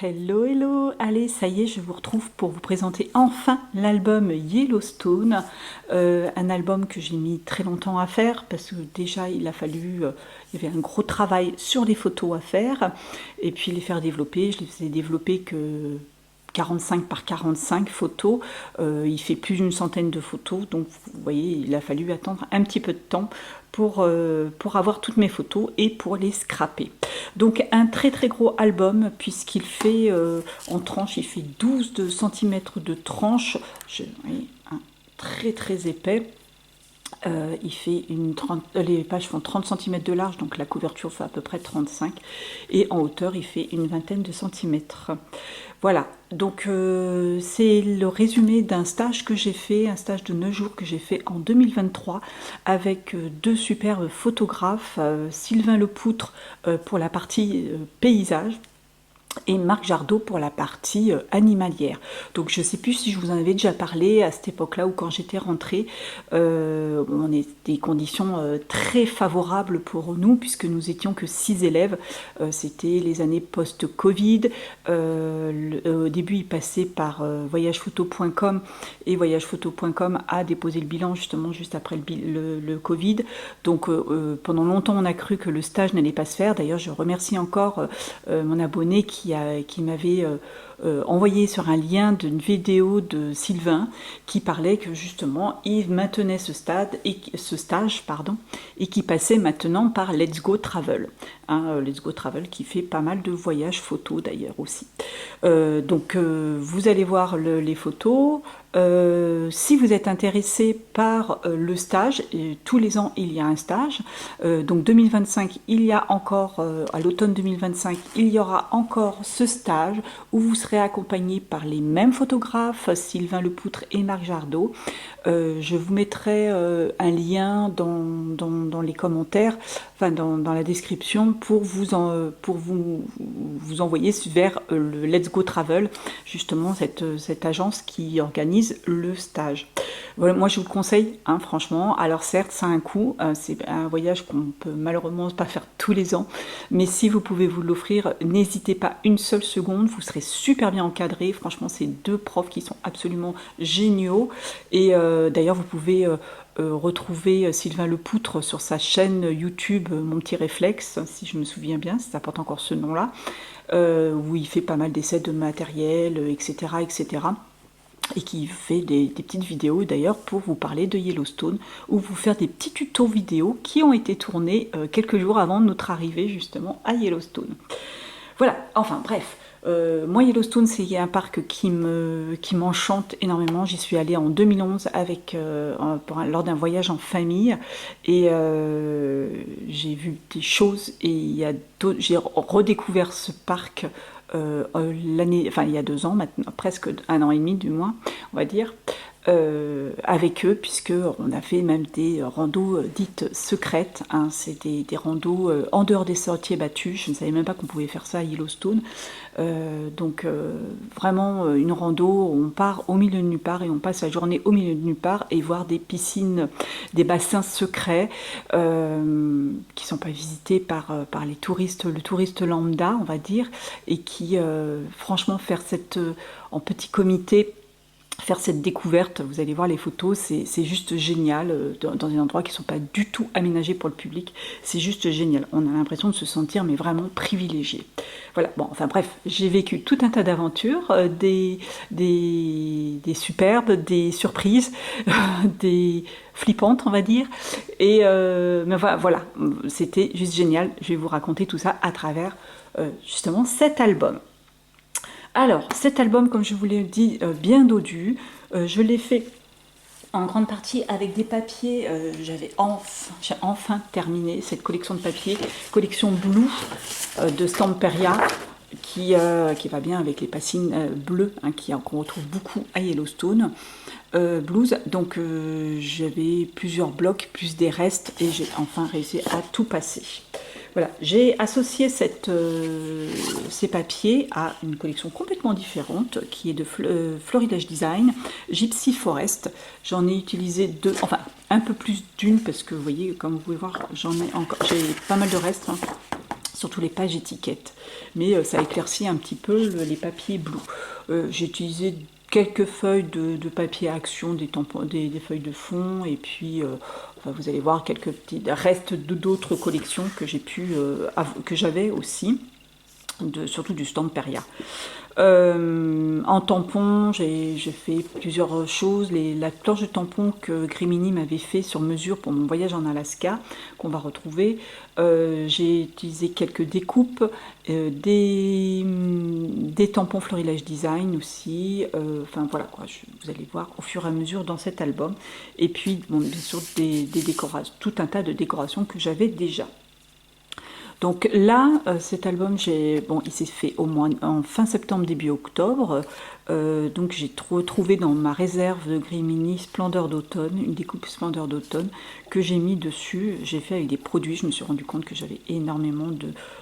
Hello, hello! Allez, ça y est, je vous retrouve pour vous présenter enfin l'album Yellowstone. Un album que j'ai mis très longtemps à faire parce que déjà il a fallu, il y avait un gros travail sur les photos à faire et puis les faire développer. Je les ai développées que 45 par 45 photos, il fait plus d'une centaine de photos, donc vous voyez, il a fallu attendre un petit peu de temps pour avoir toutes mes photos et pour les scraper. Donc un très très gros album puisqu'il fait en tranche, il fait 12 cm de tranche, un très très épais. Il fait les pages font 30 cm de large, donc la couverture fait à peu près 35, et en hauteur il fait une vingtaine de centimètres. Voilà, donc c'est le résumé d'un stage que j'ai fait, un stage de 9 jours que j'ai fait en 2023 avec deux superbes photographes, Sylvain Lepoutre pour la partie paysage, et Marc Jardot pour la partie animalière. Donc je ne sais plus si je vous en avais déjà parlé à cette époque-là ou quand j'étais rentrée. On est des conditions très favorables pour nous puisque nous étions que 6 élèves. C'était les années post-Covid. Au début, ils passaient par voyagephoto.com et voyagephoto.com a déposé le bilan justement juste après le Covid. Donc pendant longtemps, on a cru que le stage n'allait pas se faire. D'ailleurs, je remercie encore mon abonné qui m'avait envoyé sur un lien d'une vidéo de Sylvain qui parlait que justement il maintenait ce stage et qui passait maintenant par Let's Go Travel. Let's Go Travel qui fait pas mal de voyages photos d'ailleurs aussi. Donc vous allez voir les photos. Si vous êtes intéressé par le stage, tous les ans il y a un stage, donc 2025 il y a encore, à l'automne 2025 il y aura encore ce stage où vous serez accompagné par les mêmes photographes, Sylvain Lepoutre et Marc Jardot. Je vous mettrai un lien dans les commentaires, enfin dans la description pour vous envoyer vers le Let's Go Travel, justement cette agence qui organise le stage. Voilà, moi je vous le conseille, franchement. Alors certes, ça a un coût, c'est un voyage qu'on peut malheureusement pas faire tous les ans, mais si vous pouvez vous l'offrir, n'hésitez pas une seule seconde, vous serez super bien encadré. Franchement, c'est deux profs qui sont absolument géniaux. Et d'ailleurs, vous pouvez retrouver Sylvain Lepoutre sur sa chaîne YouTube Mon Petit Réflexe, si je me souviens bien, ça porte encore ce nom-là, où il fait pas mal d'essais de matériel, etc., etc., et qui fait des petites vidéos d'ailleurs pour vous parler de Yellowstone ou vous faire des petits tutos vidéo qui ont été tournés quelques jours avant notre arrivée justement à Yellowstone. Voilà, enfin bref, moi Yellowstone c'est un parc qui m'enchante énormément. J'y suis allée en 2011 lors d'un voyage en famille et j'ai vu des choses et j'ai redécouvert ce parc il y a 2 ans maintenant, presque 1 an et demi du moins, on va dire, avec eux, puisque on a fait même des randos dites secrètes, c'est des randos en dehors des sentiers battus. Je ne savais même pas qu'on pouvait faire ça à Yellowstone. Donc vraiment une rando où on part au milieu de nulle part et on passe la journée au milieu de nulle part et voir des piscines, des bassins secrets qui ne sont pas visités par les touristes, le touriste lambda on va dire, et qui franchement faire en petit comité, faire cette découverte, vous allez voir les photos, c'est juste génial, dans des endroits qui ne sont pas du tout aménagés pour le public, c'est juste génial, on a l'impression de se sentir mais vraiment privilégié. Voilà, bon, enfin bref, j'ai vécu tout un tas d'aventures, des superbes, des surprises, des flippantes on va dire, et mais voilà, c'était juste génial, je vais vous raconter tout ça à travers justement cet album. Alors, cet album, comme je vous l'ai dit, bien dodu, je l'ai fait en grande partie avec des papiers. J'ai enfin terminé cette collection de papiers, collection Blue de Stamperia, qui va bien avec les passines bleues, qu'on retrouve beaucoup à Yellowstone. Blues, donc j'avais plusieurs blocs plus des restes et j'ai enfin réussi à tout passer. Voilà, j'ai associé ces papiers à une collection complètement différente qui est de Floridage Design, Gypsy Forest. J'en ai utilisé 2, enfin un peu plus d'une parce que vous voyez, comme vous pouvez voir, j'ai pas mal de restes surtout les pages étiquettes. Mais ça éclaircit un petit peu les papiers Blue. J'ai utilisé quelques feuilles de papier action, des feuilles de fond, et puis enfin, vous allez voir quelques petits restes d'autres collections que j'avais aussi, surtout du stand Perria. En tampon, j'ai fait plusieurs choses. La planche de tampon que Grimini m'avait fait sur mesure pour mon voyage en Alaska, qu'on va retrouver. J'ai utilisé quelques découpes, des tampons Florilège Design aussi. Enfin voilà quoi, vous allez voir au fur et à mesure dans cet album. Et puis bon, bien sûr des décorations, tout un tas de décorations que j'avais déjà. Donc là, cet album, il s'est fait au moins en fin septembre, début octobre. Donc j'ai retrouvé dans ma réserve de Grimini Splendeur d'automne, une découpe Splendeur d'automne que j'ai mis dessus. J'ai fait avec des produits. Je me suis rendu compte que j'avais énormément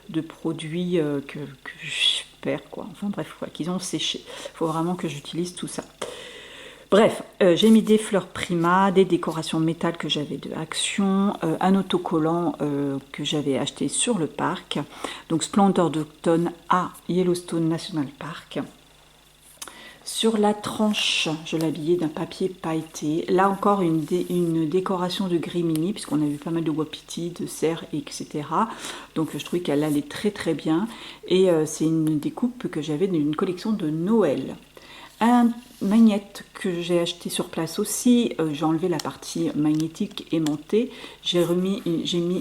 de produits que je perds, quoi. Enfin bref, quoi, qu'ils ont séché. Il faut vraiment que j'utilise tout ça. Bref, j'ai mis des fleurs Prima, des décorations métal que j'avais de Action, un autocollant que j'avais acheté sur le parc, donc Splendeur d'automne à Yellowstone National Park. Sur la tranche, je l'habillais d'un papier pailleté. Là encore, une décoration de Grimini, puisqu'on a vu pas mal de wapitis, de cerfs, etc. Donc je trouvais qu'elle allait très très bien. Et c'est une découpe que j'avais d'une collection de Noël. Un magnète que j'ai acheté sur place aussi, j'ai enlevé la partie magnétique aimantée, j'ai mis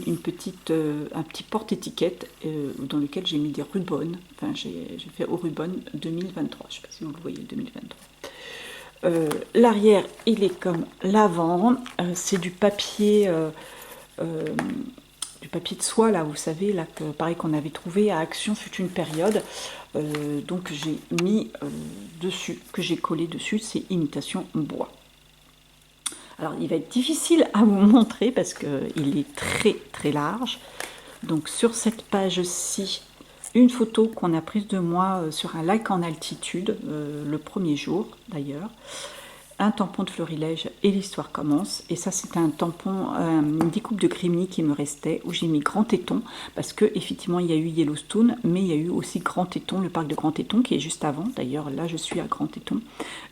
un petit porte-étiquette dans lequel j'ai mis des rubans, enfin j'ai fait au ruban 2023, je ne sais pas si vous le voyez, 2023. L'arrière il est comme l'avant, c'est du papier de soie là, vous savez, là, pareil qu'on avait trouvé à Action fut une période. Donc j'ai mis dessus, que j'ai collé dessus, c'est imitation bois. Alors il va être difficile à vous montrer parce qu'il est très très large. Donc sur cette page-ci, une photo qu'on a prise de moi sur un lac en altitude, le premier jour d'ailleurs. Un tampon de Florilège et l'histoire commence. Et ça, c'est un tampon, une découpe de Grimini qui me restait, où j'ai mis Grand Téton, parce que effectivement, il y a eu Yellowstone, mais il y a eu aussi Grand Téton, le parc de Grand Téton, qui est juste avant. D'ailleurs, là, je suis à Grand Téton.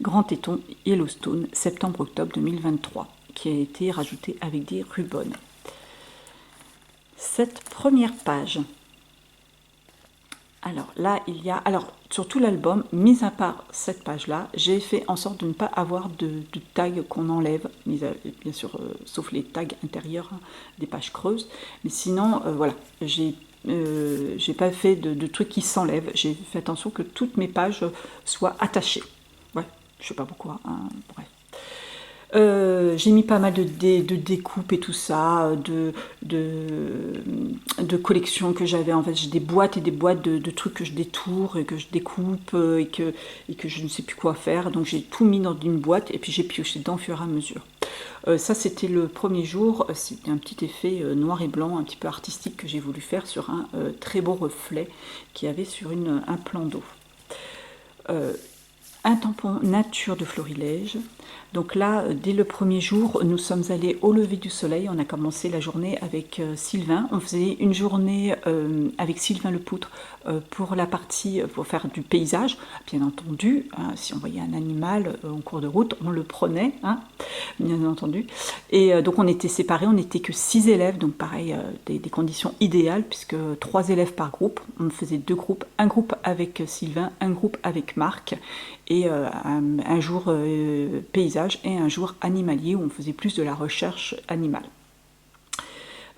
Grand Téton, Yellowstone, septembre-octobre 2023, qui a été rajouté avec des rubans. Cette première page. Alors là, il y a, sur tout l'album, mis à part cette page-là, j'ai fait en sorte de ne pas avoir de tags qu'on enlève, bien sûr, sauf les tags intérieurs, hein, des pages creuses. Mais sinon, voilà, j'ai pas fait de trucs qui s'enlèvent. J'ai fait attention que toutes mes pages soient attachées. Ouais, je sais pas pourquoi, hein, bref. J'ai mis pas mal de découpes et tout ça, de collections que j'avais. En fait, j'ai des boîtes et des boîtes de trucs que je détourne et que je découpe et que je ne sais plus quoi faire. Donc j'ai tout mis dans une boîte et puis j'ai pioché dedans au fur et à mesure. Ça, c'était le premier jour. C'était un petit effet noir et blanc, un petit peu artistique que j'ai voulu faire sur un très beau reflet qu'il y avait sur un plan d'eau. Un tampon nature de Florilège. Donc là, dès le premier jour, nous sommes allés au lever du soleil. On a commencé la journée avec Sylvain. On faisait une journée avec Sylvain Lepoutre pour faire du paysage. Bien entendu, hein, si on voyait un animal en cours de route, on le prenait, hein, bien entendu. Et donc on était séparés, on n'était que 6 élèves, donc pareil, des conditions idéales, puisque 3 élèves par groupe. On faisait 2 groupes, un groupe avec Sylvain, un groupe avec Marc, et un jour paysage et un jour animalier où on faisait plus de la recherche animale.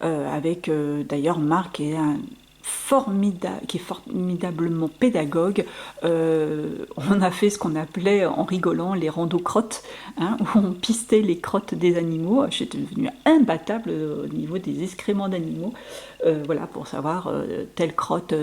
Avec d'ailleurs Marc qui est formidablement pédagogue. On a fait ce qu'on appelait en rigolant les randos crottes, hein, où on pistait les crottes des animaux. J'étais devenue imbattable au niveau des excréments d'animaux. Voilà, pour savoir telle crotte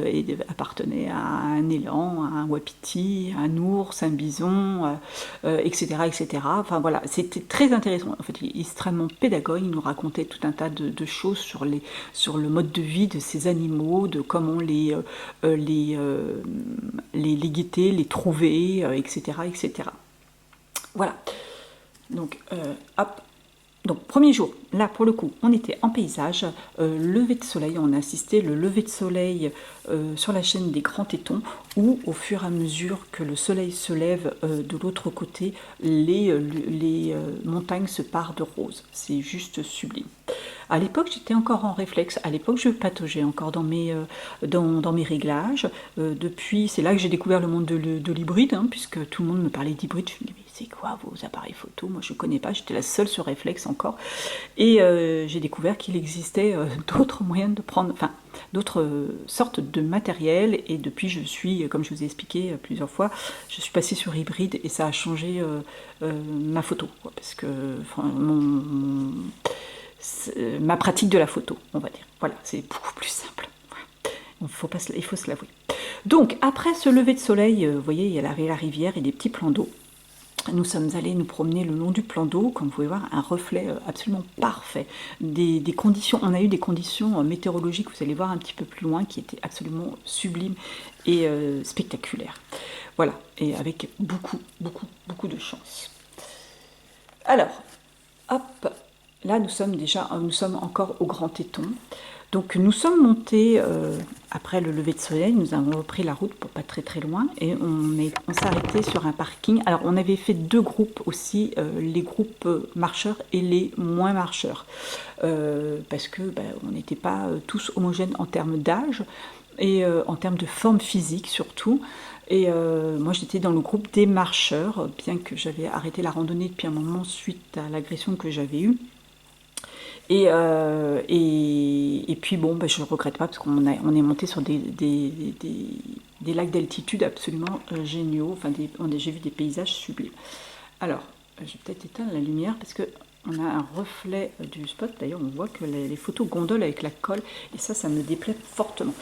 appartenait à un élan, à un wapiti, à un ours, un bison, etc., etc. Enfin voilà, c'était très intéressant. En fait, il est extrêmement pédagogue. Il nous racontait tout un tas de choses sur le mode de vie de ces animaux, de comment les guetter, les trouver, etc., etc. Voilà. Donc, hop. Donc, premier jour, là pour le coup, on était en paysage, lever de soleil, on a assisté le lever de soleil sur la chaîne des Grands Tétons, où au fur et à mesure que le soleil se lève de l'autre côté, les montagnes se parent de rose. C'est juste sublime. À l'époque, j'étais encore en réflexe. À l'époque, je pataugeais encore dans mes réglages. Depuis, c'est là que j'ai découvert le monde de l'hybride, hein, puisque tout le monde me parlait d'hybride. Je me disais, mais c'est quoi vos appareils photo? Moi, je ne connais pas. J'étais la seule sur réflexe encore. Et j'ai découvert qu'il existait d'autres moyens de prendre, enfin, d'autres sortes de matériel. Et depuis, je suis, comme je vous ai expliqué plusieurs fois, je suis passée sur hybride et ça a changé ma photo, quoi, parce que enfin, ma pratique de la photo, on va dire. Voilà, c'est beaucoup plus simple. Voilà. Il faut se l'avouer. Donc, après ce lever de soleil, vous voyez, il y avait la rivière et des petits plans d'eau. Nous sommes allés nous promener le long du plan d'eau, comme vous pouvez voir, un reflet absolument parfait. Des conditions, on a eu des conditions météorologiques, vous allez voir un petit peu plus loin, qui étaient absolument sublimes et spectaculaires. Voilà, et avec beaucoup, beaucoup, beaucoup de chance. Alors, hop, là nous sommes encore au Grand Téton. Donc nous sommes montés, après le lever de soleil, nous avons repris la route pour pas très très loin et on s'est arrêté sur un parking. Alors on avait fait deux groupes aussi, les groupes marcheurs et les moins marcheurs, parce que on n'était pas tous homogènes en termes d'âge et en termes de forme physique surtout. Et moi j'étais dans le groupe des marcheurs, bien que j'avais arrêté la randonnée depuis un moment suite à l'agression que j'avais eue. Et puis bon, je ne regrette pas parce qu'on est monté sur des lacs d'altitude absolument géniaux. Enfin, j'ai vu des paysages sublimes. Alors, je vais peut-être éteindre la lumière parce qu'on a un reflet du spot. D'ailleurs, on voit que les photos gondolent avec la colle et ça me déplaît fortement.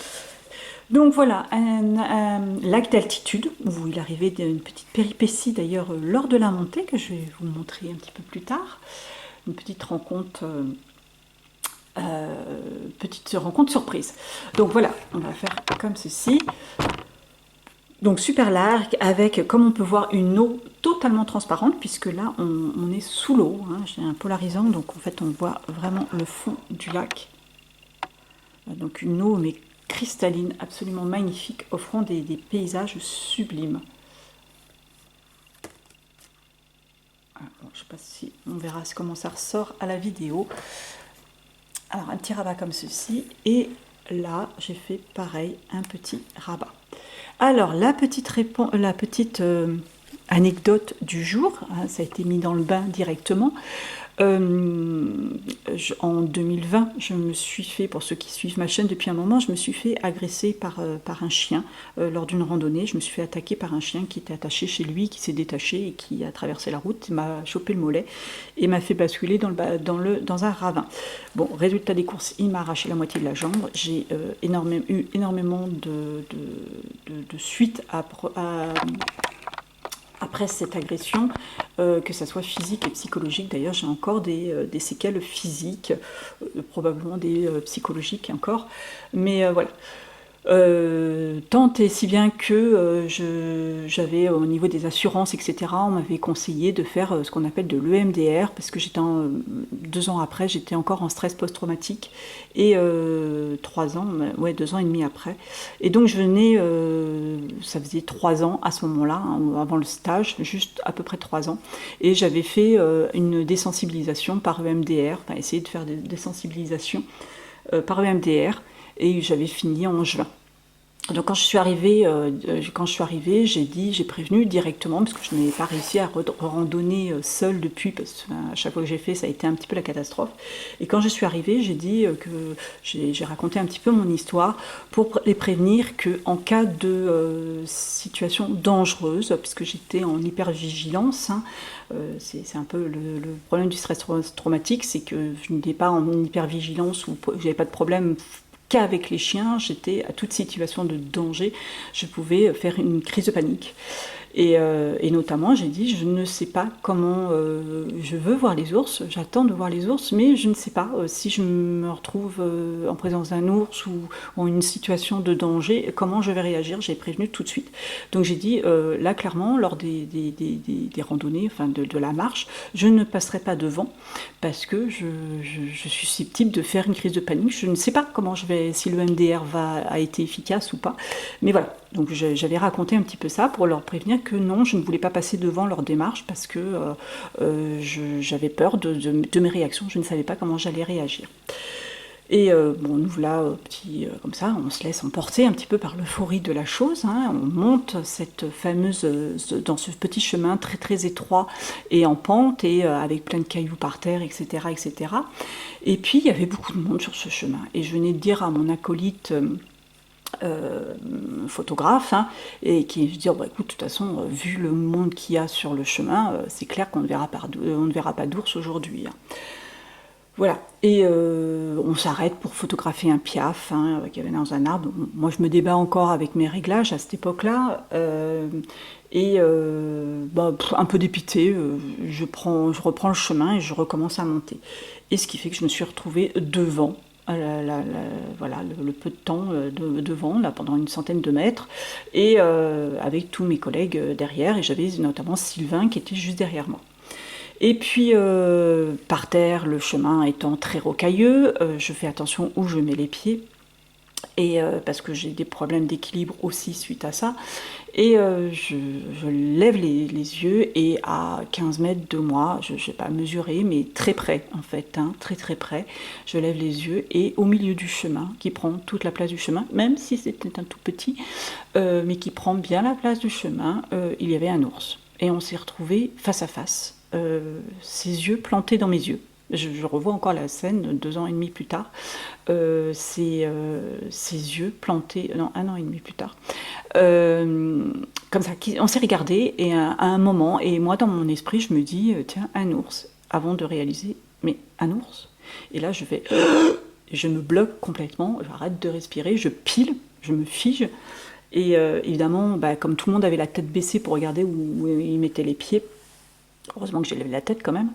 Donc voilà, un lac d'altitude où il arrivait d'une petite péripétie d'ailleurs lors de la montée que je vais vous montrer un petit peu plus tard. Une petite rencontre surprise. Donc voilà, on va faire comme ceci. Donc super large avec, comme on peut voir, une eau totalement transparente puisque là on est sous l'eau, hein. J'ai un polarisant, donc en fait on voit vraiment le fond du lac. Donc une eau mais cristalline, absolument magnifique, offrant des paysages sublimes. Bon, je ne sais pas si on verra comment ça ressort à la vidéo. Alors un petit rabat comme ceci, et là j'ai fait pareil, un petit rabat. Alors la petite anecdote du jour, hein, ça a été mis dans le bain directement. En 2020, je me suis fait, pour ceux qui suivent ma chaîne depuis un moment, je me suis fait agresser par un chien lors d'une randonnée. Je me suis fait attaquer par un chien qui était attaché chez lui, qui s'est détaché et qui a traversé la route, m'a chopé le mollet et m'a fait basculer dans un ravin. Bon, résultat des courses, il m'a arraché la moitié de la jambe. J'ai eu énormément de suites après cette agression, que ça soit physique et psychologique. D'ailleurs, j'ai encore des séquelles physiques, probablement des psychologiques encore. Mais voilà. Tant et si bien que j'avais au niveau des assurances, etc., on m'avait conseillé de faire ce qu'on appelle de l'EMDR, parce que 2 ans après, j'étais encore en stress post-traumatique, et 2 ans et demi après. Et donc je venais, ça faisait 3 ans à ce moment-là, hein, avant le stage, juste à peu près 3 ans, et j'avais fait une désensibilisation par EMDR, enfin essayer de faire des désensibilisations par EMDR, et j'avais fini en juin. Donc quand je suis arrivée, j'ai prévenu directement parce que je n'avais pas réussi à randonner seule depuis, parce que à chaque fois que j'ai fait, ça a été un petit peu la catastrophe. Et quand je suis arrivée, j'ai dit que j'ai raconté un petit peu mon histoire pour les prévenir qu'en cas de situation dangereuse, puisque j'étais en hypervigilance, hein, c'est un peu le problème du stress traumatique, c'est que je n'étais pas en hypervigilance ou j'avais pas de problème qu'avec les chiens, j'étais à toute situation de danger, je pouvais faire une crise de panique. Et notamment, j'ai dit, je ne sais pas comment, je veux voir les ours, j'attends de voir les ours, mais je ne sais pas si je me retrouve en présence d'un ours ou en une situation de danger, comment je vais réagir. J'ai prévenu tout de suite. Donc j'ai dit, là clairement, lors des randonnées, enfin de la marche, je ne passerai pas devant parce que je suis susceptible de faire une crise de panique. Je ne sais pas comment je vais, si le MDR a été efficace ou pas. Mais voilà, donc j'avais raconté un petit peu ça pour leur prévenir que non, je ne voulais pas passer devant leur démarche parce que j'avais peur de mes réactions. Je ne savais pas comment j'allais réagir. Et bon, nous voilà, comme ça, on se laisse emporter un petit peu par l'euphorie de la chose, hein. On monte cette fameuse, dans ce petit chemin très très étroit et en pente et avec plein de cailloux par terre, etc., etc. Et puis il y avait beaucoup de monde sur ce chemin. Et je venais de dire à mon acolyte photographe, hein, et qui je dis oh, bah, écoute, de toute façon, vu le monde qu'il y a sur le chemin, c'est clair qu'on ne verra pas d'ours aujourd'hui, hein. Voilà, et on s'arrête pour photographier un piaf hein, qui avait dans un arbre. Moi je me débat encore avec mes réglages à cette époque-là, et bah, un peu dépité, je reprends le chemin et je recommence à monter. Et ce qui fait que je me suis retrouvée devant, voilà, le peu de temps devant, là, pendant une centaine de mètres, et avec tous mes collègues derrière, et j'avais notamment Sylvain qui était juste derrière moi. Et puis par terre, le chemin étant très rocailleux, je fais attention où je mets les pieds, et parce que j'ai des problèmes d'équilibre aussi suite à ça. Et je lève les yeux et à 15 mètres de moi, je ne sais pas mesurer, mais très près en fait, hein, très très près, je lève les yeux et au milieu du chemin, qui prend toute la place du chemin, même si c'était un tout petit, mais qui prend bien la place du chemin, il y avait un ours. Et on s'est retrouvés face à face. Ses yeux plantés dans mes yeux. Je revois encore la scène 2 ans et demi plus tard. Ses yeux plantés, non, 1 an et demi plus tard. Comme ça, on s'est regardé et à un moment, et moi dans mon esprit, je me dis, tiens, un ours, avant de réaliser, mais un ours. Et là, je fais, je me bloque complètement, j'arrête de respirer, je pile, je me fige. Et évidemment, bah, comme tout le monde avait la tête baissée pour regarder où il mettait les pieds, heureusement que j'ai levé la tête quand même,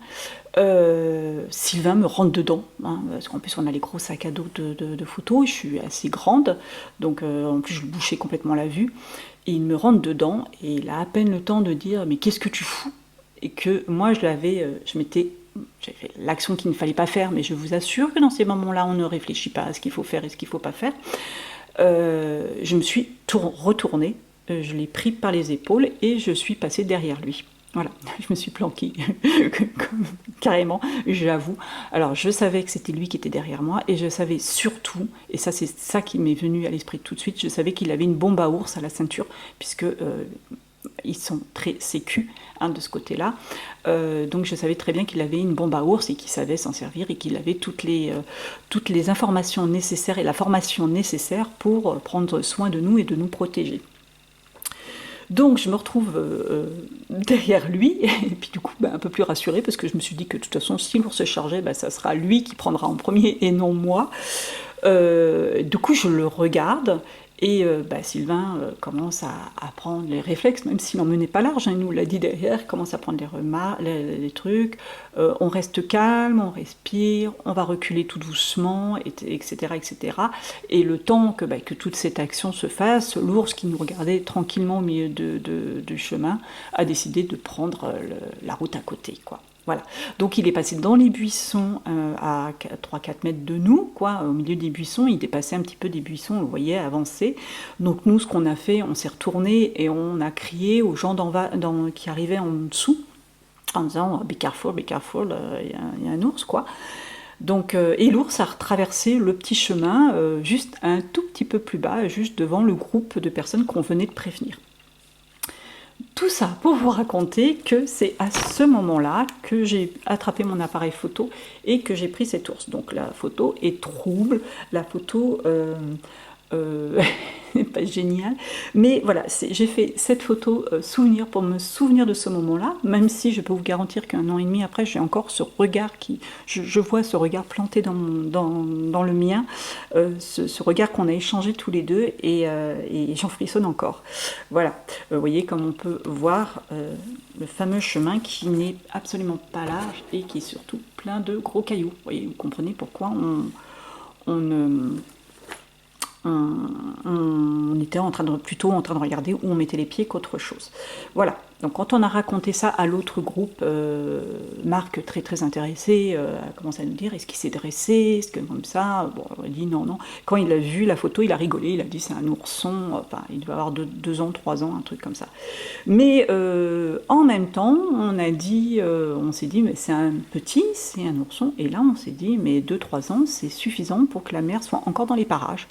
Sylvain me rentre dedans, hein, parce qu'en plus on a les gros sacs à dos de photos, je suis assez grande, donc en plus je lui bouchais complètement la vue, et il me rentre dedans, et il a à peine le temps de dire « mais qu'est-ce que tu fous ?» Et que moi j'avais fait l'action qu'il ne fallait pas faire, mais je vous assure que dans ces moments-là on ne réfléchit pas à ce qu'il faut faire et ce qu'il ne faut pas faire. Je me suis retournée, je l'ai pris par les épaules et je suis passée derrière lui. Voilà, je me suis planquée, carrément, j'avoue. Alors, je savais que c'était lui qui était derrière moi, et je savais surtout, et ça c'est ça qui m'est venu à l'esprit tout de suite, je savais qu'il avait une bombe à ours à la ceinture, puisque ils sont très sécus hein, de ce côté-là. Donc je savais très bien qu'il avait une bombe à ours et qu'il savait s'en servir et qu'il avait toutes les informations nécessaires et la formation nécessaire pour prendre soin de nous et de nous protéger. Donc je me retrouve derrière lui, et puis du coup un peu plus rassurée, parce que je me suis dit que de toute façon si l'ours se chargeait, ça sera lui qui prendra en premier et non moi. Du coup je le regarde, et Sylvain commence à prendre les réflexes, même s'il n'en menait pas large, hein, il nous l'a dit derrière, commence à prendre les trucs, on reste calme, on respire, on va reculer tout doucement, etc. etc. Et le temps que toute cette action se fasse, l'ours qui nous regardait tranquillement au milieu du chemin a décidé de prendre la route à côté, quoi. Voilà. Donc il est passé dans les buissons à 3-4 mètres de nous, quoi, au milieu des buissons, il dépassait un petit peu des buissons, on le voyait avancer. Donc nous, ce qu'on a fait, on s'est retourné et on a crié aux gens qui arrivaient en dessous, en disant « be careful, il y a un ours », quoi. Donc, et l'ours a traversé le petit chemin juste un tout petit peu plus bas, juste devant le groupe de personnes qu'on venait de prévenir. Tout ça pour vous raconter que c'est à ce moment-là que j'ai attrapé mon appareil photo et que j'ai pris cet ours. Donc la photo est trouble, la photo pas génial, mais voilà, j'ai fait cette photo souvenir pour me souvenir de ce moment-là, même si je peux vous garantir qu'un an et demi après, j'ai encore ce regard je vois ce regard planté dans le mien, ce regard qu'on a échangé tous les deux, et j'en frissonne encore. Voilà, vous voyez comme on peut voir le fameux chemin qui n'est absolument pas large et qui est surtout plein de gros cailloux. Vous voyez, vous comprenez pourquoi on était plutôt en train de regarder où on mettait les pieds qu'autre chose. Voilà, donc quand on a raconté ça à l'autre groupe, Marc, très très intéressé, a commencé à nous dire, est-ce qu'il s'est dressé, est-ce que comme ça, bon, on a dit non, non. Quand il a vu la photo, il a rigolé, il a dit c'est un ourson, enfin il devait avoir 2 ans, 3 ans, un truc comme ça. Mais en même temps, on s'est dit, mais c'est un petit, c'est un ourson, et là on s'est dit, mais 2-3 ans, c'est suffisant pour que la mère soit encore dans les parages.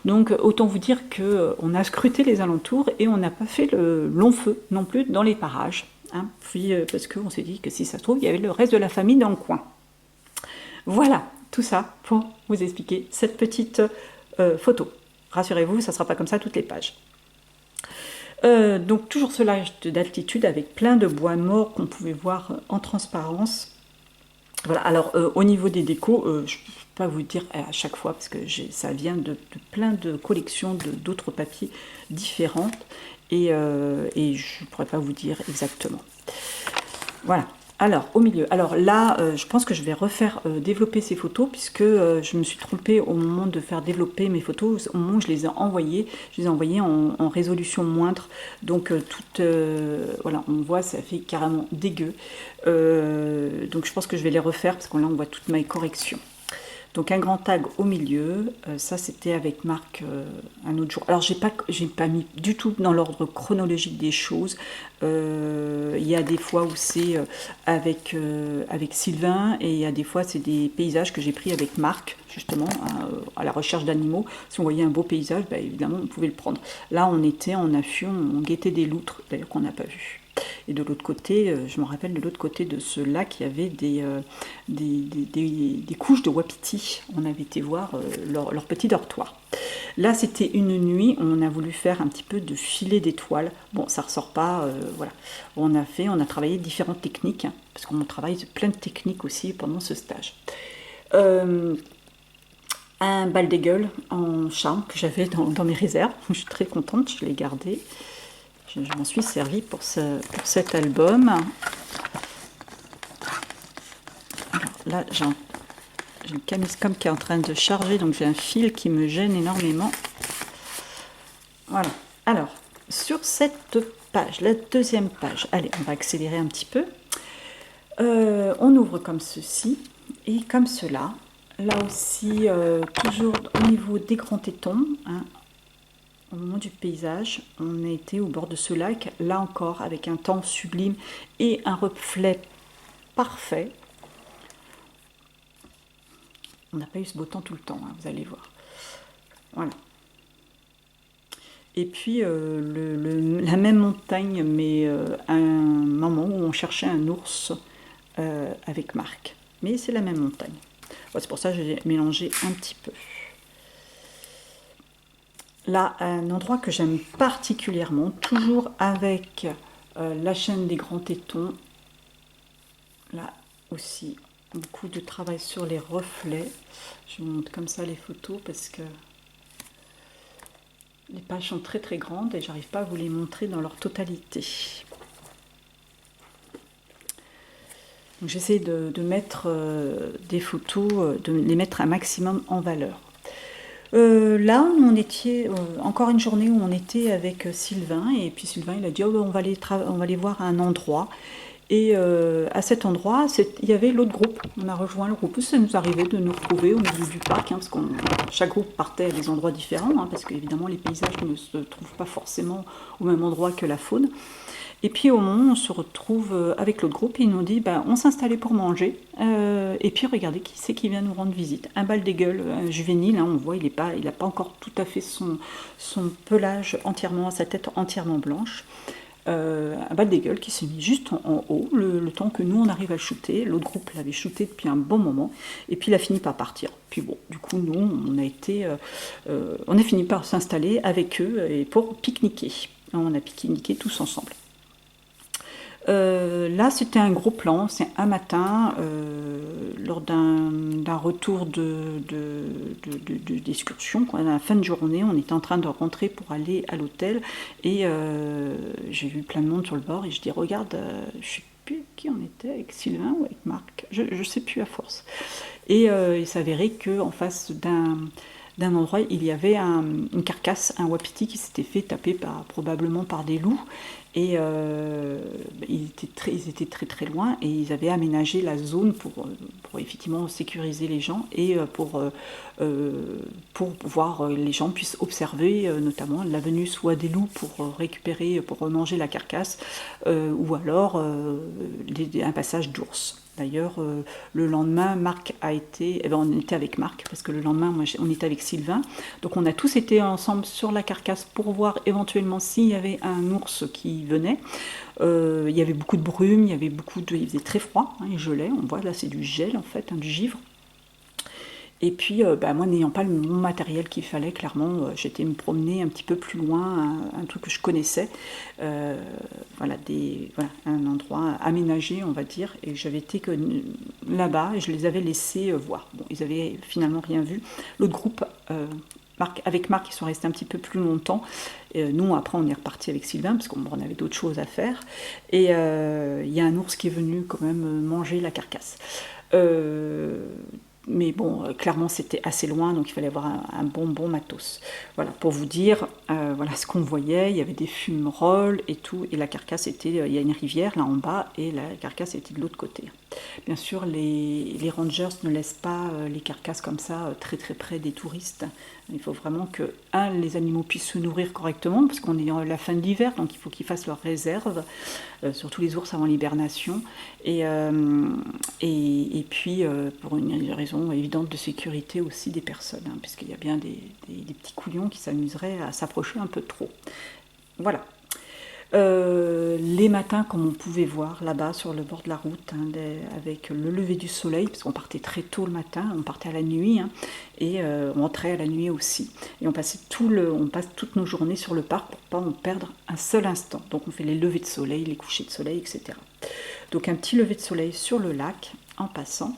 Donc autant vous dire qu'on a scruté les alentours et on n'a pas fait le long feu non plus dans les parages. Hein. Puis parce qu'on s'est dit que si ça se trouve, il y avait le reste de la famille dans le coin. Voilà, tout ça pour vous expliquer cette petite photo. Rassurez-vous, ça ne sera pas comme ça toutes les pages. Donc toujours ce large d'altitude avec plein de bois morts qu'on pouvait voir en transparence. Voilà, alors au niveau des décos, je ne peux pas vous dire à chaque fois parce que ça vient de plein de collections d'autres papiers différentes et je ne pourrais pas vous dire exactement. Voilà, alors au milieu, alors là je pense que je vais refaire développer ces photos puisque je me suis trompée au moment de faire développer mes photos, au moment où je les ai envoyées en résolution moindre, donc voilà, on voit ça fait carrément dégueu, donc je pense que je vais les refaire parce que là on voit toutes mes corrections. Donc un grand tag au milieu, ça c'était avec Marc un autre jour. Alors j'ai pas mis du tout dans l'ordre chronologique des choses. Il y a des fois où c'est avec Sylvain et il y a des fois c'est des paysages que j'ai pris avec Marc, justement, à la recherche d'animaux. Si on voyait un beau paysage, bah, évidemment on pouvait le prendre. Là on était en affût, on guettait des loutres, d'ailleurs qu'on n'a pas vu. Et de l'autre côté, je me rappelle de l'autre côté de ce lac, il y avait des couches de wapiti. On avait été voir leur petit dortoir. Là, c'était une nuit, on a voulu faire un petit peu de filet d'étoiles. Bon, ça ressort pas, voilà. On a travaillé différentes techniques, hein, parce qu'on travaille plein de techniques aussi pendant ce stage. Un bal des gueules en charme que j'avais dans mes réserves. Je suis très contente, je l'ai gardé. Je m'en suis servi pour cet album. Alors là, j'ai une Camiscom qui est en train de charger, donc j'ai un fil qui me gêne énormément. Voilà. Alors, sur cette page, la deuxième page, allez, on va accélérer un petit peu. On ouvre comme ceci et comme cela. Là aussi, toujours au niveau des grands tétons, hein. Au moment du paysage, on a été au bord de ce lac, là encore avec un temps sublime et un reflet parfait. On n'a pas eu ce beau temps tout le temps, hein, vous allez voir. Voilà. Et puis la même montagne, mais un moment où on cherchait un ours avec Marc. Mais c'est la même montagne. Bon, c'est pour ça que j'ai mélangé un petit peu. Là, un endroit que j'aime particulièrement, toujours avec la chaîne des grands tétons. Là aussi, beaucoup de travail sur les reflets. Je vous montre comme ça les photos parce que les pages sont très très grandes et j'arrive pas à vous les montrer dans leur totalité. J'essaie de mettre des photos, de les mettre un maximum en valeur. Là, on était encore une journée où on était avec Sylvain, et puis Sylvain il a dit oh, on va aller voir un endroit. Et à cet endroit, il y avait l'autre groupe. On a rejoint le groupe. Ça nous arrivait de nous retrouver au milieu du parc, hein, parce que chaque groupe partait à des endroits différents, hein, parce qu'évidemment les paysages ne se trouvent pas forcément au même endroit que la faune. Et puis au moment où on se retrouve avec l'autre groupe, ils nous dit on s'installait pour manger. Et puis regardez qui c'est qui vient nous rendre visite. Un bal des gueules juvénile, hein, on voit il n'a pas encore tout à fait son pelage entièrement, sa tête entièrement blanche. un Baldégueule qui s'est mis juste en haut, le temps que nous on arrive à le shooter. L'autre groupe l'avait shooté depuis un bon moment, et puis il a fini par partir. Puis bon, du coup nous on a fini par s'installer avec eux et pour pique-niquer. On a pique-niqué tous ensemble. Là, c'était un gros plan. C'est un matin, lors d'un retour d'excursion, à la fin de journée, on était en train de rentrer pour aller à l'hôtel et j'ai vu plein de monde sur le bord et je dis regarde, je sais plus qui on était, avec Sylvain ou avec Marc, je sais plus à force. Et il s'avérait qu'en face d'un endroit, il y avait une carcasse, un wapiti qui s'était fait taper probablement par des loups. Et ils étaient très très loin et ils avaient aménagé la zone pour effectivement sécuriser les gens et pour pouvoir les gens puissent observer notamment la venue soit des loups pour récupérer, pour manger la carcasse ou alors un passage d'ours. D'ailleurs, le lendemain, on était avec Marc, parce que le lendemain, on était avec Sylvain. Donc on a tous été ensemble sur la carcasse pour voir éventuellement s'il y avait un ours qui venait. Il y avait beaucoup de brume, il faisait très froid, hein, il gelait. On voit là, c'est du gel en fait, hein, du givre. Et puis, moi, n'ayant pas mon matériel qu'il fallait, clairement, j'étais me promener un petit peu plus loin, un truc que je connaissais. Voilà, un endroit aménagé, on va dire. Et j'avais été là-bas et je les avais laissés voir. Bon, ils avaient finalement rien vu. L'autre groupe, avec Marc, ils sont restés un petit peu plus longtemps. Nous, après, on est reparti avec Sylvain, parce qu'on avait d'autres choses à faire. Et il y a un ours qui est venu quand même manger la carcasse. Mais bon, clairement c'était assez loin, donc il fallait avoir un bon matos. Voilà, pour vous dire, voilà ce qu'on voyait, il y avait des fumerolles et tout, et la carcasse était, il y a une rivière là en bas, et la carcasse était de l'autre côté. Bien sûr, les rangers ne laissent pas les carcasses comme ça très très près des touristes. Il faut vraiment que, les animaux puissent se nourrir correctement, parce qu'on est à la fin de l'hiver, donc il faut qu'ils fassent leurs réserves, surtout les ours avant l'hibernation. Et puis, pour une raison évidente de sécurité aussi des personnes, hein, puisqu'il y a bien des petits couillons qui s'amuseraient à s'approcher un peu trop. Voilà. Les matins, comme on pouvait voir là-bas sur le bord de la route, hein, avec le lever du soleil, parce qu'on partait très tôt le matin, on partait à la nuit, hein, et on rentrait à la nuit aussi. Et on passe toutes nos journées sur le parc pour pas en perdre un seul instant. Donc on fait les levées de soleil, les couchers de soleil, etc. Donc un petit lever de soleil sur le lac en passant.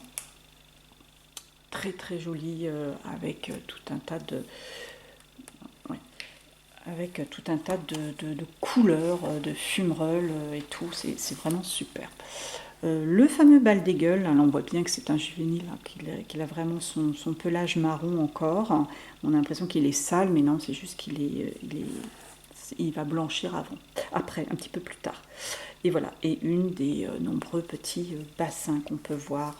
Très très joli avec tout un tas de couleurs, de fumerolles et tout, c'est vraiment superbe. Le fameux Baldégueule, là on voit bien que c'est un juvénile, hein, qu'il a vraiment son pelage marron encore. On a l'impression qu'il est sale, mais non, c'est juste il va blanchir après, un petit peu plus tard. Et voilà, et une des nombreux petits bassins qu'on peut voir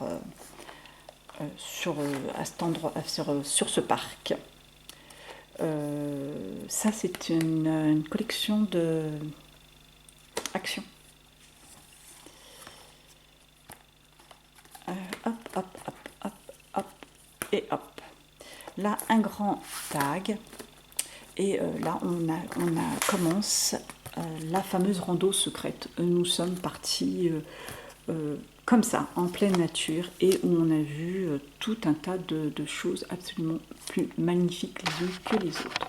sur ce parc. Ça, c'est une collection de Action. Hop, hop, hop, hop, hop, et hop. Là, un grand tag. Et là, on commence la fameuse rando secrète. Nous sommes partis comme ça, en pleine nature, et où on a vu tout un tas de choses absolument plus magnifiques les unes que les autres.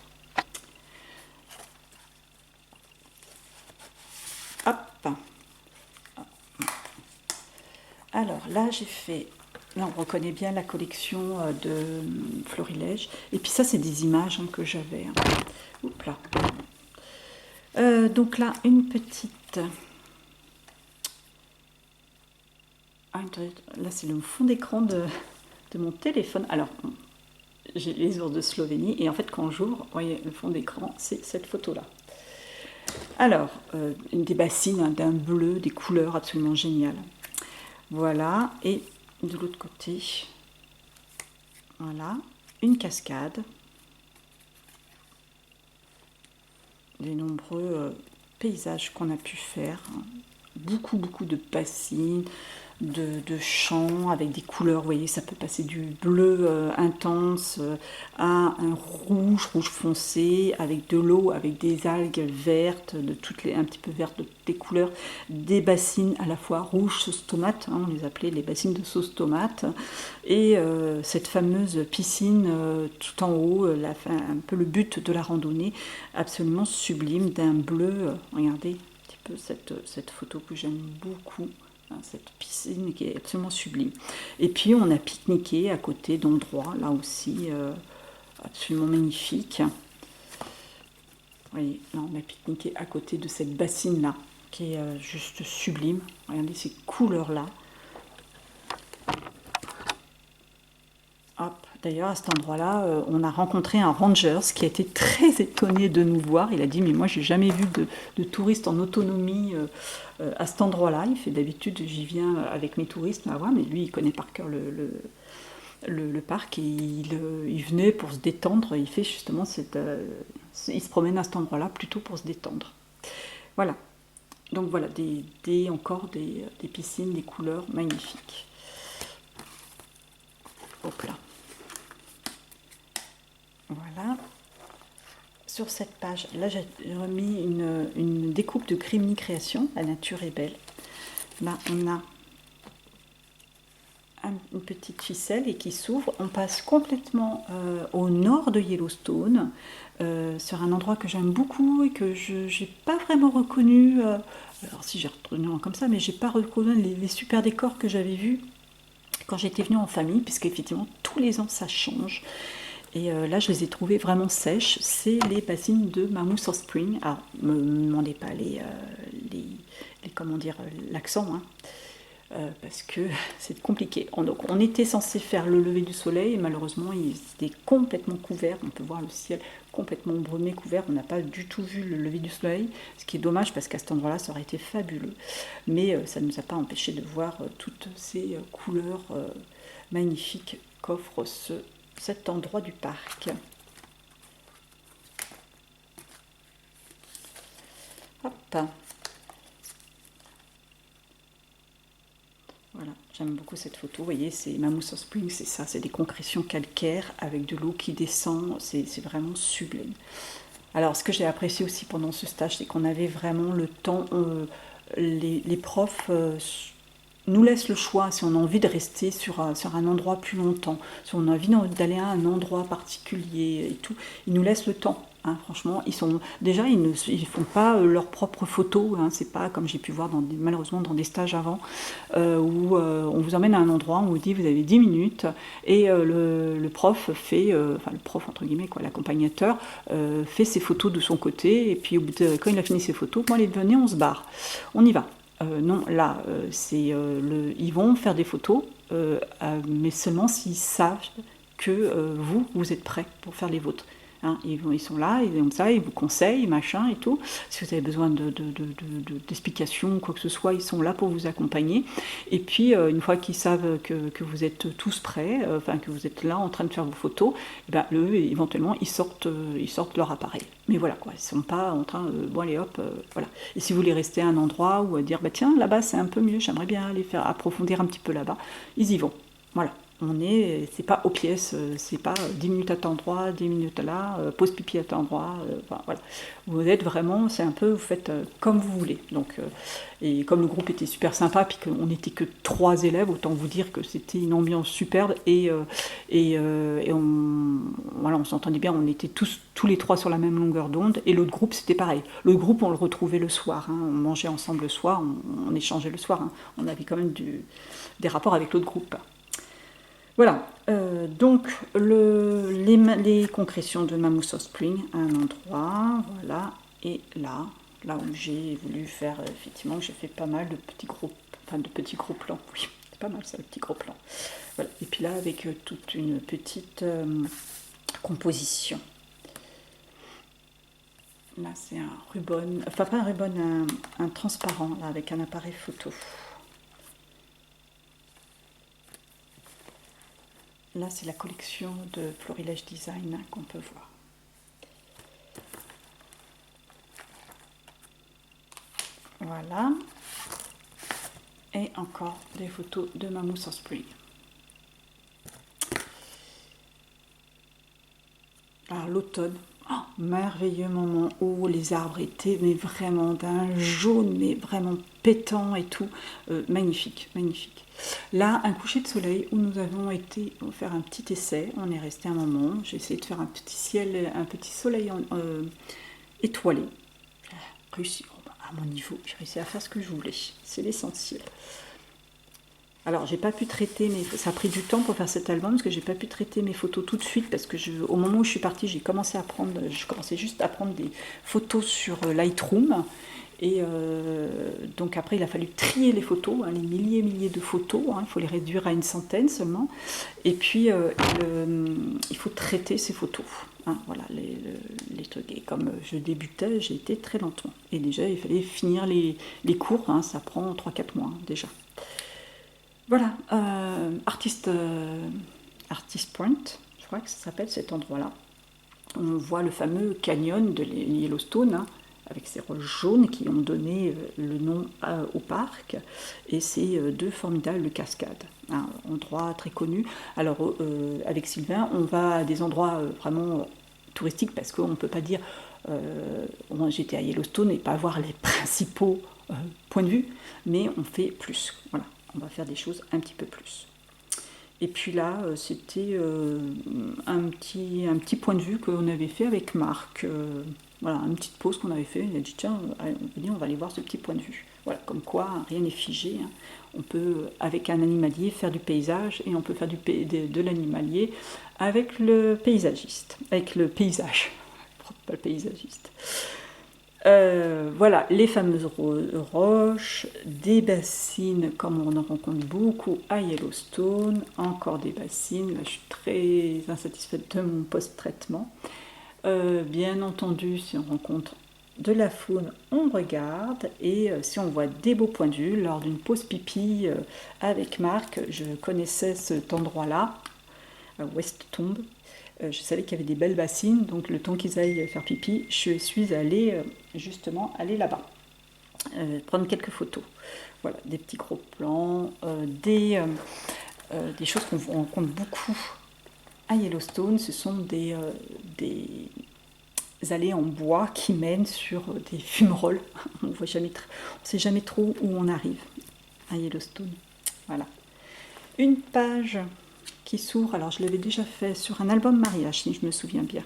Hop. Alors là, là, on reconnaît bien la collection de Florilège. Et puis ça, c'est des images que j'avais. Oups là. Donc là, une petite... Là, c'est le fond d'écran de mon téléphone. Alors, j'ai les ours de Slovénie. Et en fait, quand j'ouvre, vous voyez, le fond d'écran, c'est cette photo-là. Alors, des bassines, hein, d'un bleu, des couleurs absolument géniales. Voilà. Et de l'autre côté, voilà, une cascade. Des nombreux paysages qu'on a pu faire. Beaucoup de bassines. de champs avec des couleurs. Vous voyez, ça peut passer du bleu intense à un rouge, rouge foncé, avec de l'eau, avec des algues vertes, un petit peu vertes de toutes les couleurs, des bassines à la fois rouges sauce tomate, hein, on les appelait les bassines de sauce tomate, et cette fameuse piscine tout en haut, un peu le but de la randonnée, absolument sublime, d'un bleu, regardez un petit peu cette photo que j'aime beaucoup, hein, cette piscine qui est absolument sublime. Et puis on a pique-niqué à côté d'endroits, là aussi, absolument magnifique. Vous voyez, là on a pique-niqué à côté de cette bassine-là, qui est juste sublime. Regardez ces couleurs-là. Hop. D'ailleurs, à cet endroit-là, on a rencontré un ranger qui a été très étonné de nous voir. Il a dit, mais moi, j'ai jamais vu de touristes en autonomie à cet endroit-là. Il fait d'habitude, j'y viens avec mes touristes, à voir, mais lui, il connaît par cœur le parc et il venait pour se détendre. Il fait justement il se promène à cet endroit-là plutôt pour se détendre. Voilà. Donc voilà, encore des piscines, des couleurs magnifiques. Hop là. Voilà. Sur cette page, là j'ai remis une découpe de Grimny Création, La nature est belle. Là on a une petite ficelle et qui s'ouvre. On passe complètement au nord de Yellowstone, sur un endroit que j'aime beaucoup et que je n'ai pas vraiment reconnu. Alors si j'ai retenu comme ça, mais j'ai pas reconnu les super décors que j'avais vus quand j'étais venue en famille, puisqu'effectivement tous les ans ça change. Et là, je les ai trouvées vraiment sèches. C'est les bassines de Mammoth Hot Spring. Alors, ne me demandez pas comment dire, l'accent, hein, parce que c'est compliqué. Donc, on était censé faire le lever du soleil, et malheureusement, il était complètement couvert. On peut voir le ciel complètement brumé, couvert. On n'a pas du tout vu le lever du soleil, ce qui est dommage parce qu'à cet endroit-là, ça aurait été fabuleux. Mais ça ne nous a pas empêché de voir toutes ces couleurs magnifiques qu'offre cet endroit du parc. Hop. Voilà, j'aime beaucoup cette photo. Vous voyez, c'est Mammoth Hot Spring, c'est ça, c'est des concrétions calcaires avec de l'eau qui descend. C'est vraiment sublime. Alors, ce que j'ai apprécié aussi pendant ce stage, c'est qu'on avait vraiment le temps. Les profs nous laissent le choix si on a envie de rester sur un endroit plus longtemps, si on a envie d'aller à un endroit particulier et tout. Ils nous laissent le temps. Hein, franchement, ils ne font pas leurs propres photos. Hein, c'est pas comme j'ai pu voir malheureusement dans des stages avant où on vous emmène à un endroit, on vous dit vous avez 10 minutes et le prof fait, enfin le prof entre guillemets quoi, l'accompagnateur fait ses photos de son côté et puis quand il a fini ses photos, bon allez venez on se barre, on y va. Non, là, ils vont faire des photos, mais seulement s'ils savent que vous êtes prêts pour faire les vôtres. Hein, ils sont là, ils vous conseillent, machin et tout. Si vous avez besoin d'explications ou quoi que ce soit, ils sont là pour vous accompagner. Et puis, une fois qu'ils savent que vous êtes tous prêts, que vous êtes là en train de faire vos photos, et ben, eux, éventuellement, ils sortent leur appareil. Mais voilà, quoi, ils ne sont pas en train de, bon allez hop, voilà. Et si vous voulez rester à un endroit ou à dire, bah tiens, là-bas c'est un peu mieux, j'aimerais bien aller faire approfondir un petit peu là-bas, ils y vont. Voilà. C'est pas aux pièces, c'est pas 10 minutes à tel endroit, 10 minutes là, pause pipi à tel endroit, enfin, voilà. Vous êtes vraiment, c'est un peu, vous faites comme vous voulez. Donc, et comme le groupe était super sympa, puis qu'on n'était que 3 élèves, autant vous dire que c'était une ambiance superbe et on s'entendait bien, on était tous les 3 sur la même longueur d'onde et l'autre groupe c'était pareil. L'autre groupe on le retrouvait le soir, hein, on mangeait ensemble le soir, on échangeait le soir, hein. On avait quand même des rapports avec l'autre groupe. Voilà, donc les concrétions de Mammoth Hot Spring à un endroit, voilà, et là où j'ai voulu faire, effectivement, j'ai fait pas mal de petits gros plans, oui, c'est pas mal ça, le petit gros plan. Voilà, et puis là, avec toute une petite composition. Là, c'est un ruban, enfin pas un ruban, un transparent, là, avec un appareil photo. Là, c'est la collection de Florilège Design qu'on peut voir. Voilà. Et encore des photos de Mammoth Spring. Alors l'automne, oh, merveilleux moment où les arbres étaient mais vraiment d'un jaune, mais vraiment pétant et tout. Magnifique, magnifique. Là, un coucher de soleil où nous avons été faire un petit essai. On est resté un moment. J'ai essayé de faire un petit ciel, un petit soleil étoilé. J'ai réussi, à mon niveau, j'ai réussi à faire ce que je voulais. C'est l'essentiel. Alors, j'ai pas pu traiter ça a pris du temps pour faire cet album parce que j'ai pas pu traiter mes photos tout de suite parce que au moment où je suis partie, je commençais juste à prendre des photos sur Lightroom. Et donc après, il a fallu trier les photos, hein, les milliers de photos. Hein, il faut les réduire à une centaine seulement. Et puis, il faut traiter ces photos. Hein, voilà, les trucs. Et comme je débutais, j'ai été très lentement. Et déjà, il fallait finir les cours. Hein, ça prend 3-4 mois hein, déjà. Voilà, Artist Point, je crois que ça s'appelle cet endroit-là. On voit le fameux canyon de Yellowstone, hein, avec ces roches jaunes qui ont donné le nom au parc. Et c'est deux formidables cascades, un endroit très connu. Alors, avec Sylvain, on va à des endroits vraiment touristiques parce qu'on ne peut pas dire j'étais à Yellowstone et pas voir les principaux points de vue, mais on fait plus. Voilà. On va faire des choses un petit peu plus. Et puis là, c'était un petit point de vue qu'on avait fait avec Marc. Voilà, une petite pause qu'on avait fait. Il a dit tiens, on va aller voir ce petit point de vue. Voilà, comme quoi rien n'est figé. Hein. On peut, avec un animalier, faire du paysage et on peut faire de l'animalier avec le paysagiste. Avec le paysage, pas le paysagiste. Voilà, les fameuses roches, des bassines comme on en rencontre beaucoup à Yellowstone, encore des bassines, là je suis très insatisfaite de mon post-traitement. Bien entendu, si on rencontre de la faune, on regarde, et si on voit des beaux points de vue, lors d'une pause pipi avec Marc, je connaissais cet endroit-là, à West Tomb. Je savais qu'il y avait des belles bassines, donc le temps qu'ils aillent faire pipi, je suis allée justement aller là-bas, prendre quelques photos. Voilà, des petits gros plans, des choses qu'on rencontre beaucoup à Yellowstone, ce sont des allées en bois qui mènent sur des fumerolles. On ne sait jamais trop où on arrive à Yellowstone. Voilà. Une page qui s'ouvre, alors je l'avais déjà fait sur un album mariage, si je me souviens bien.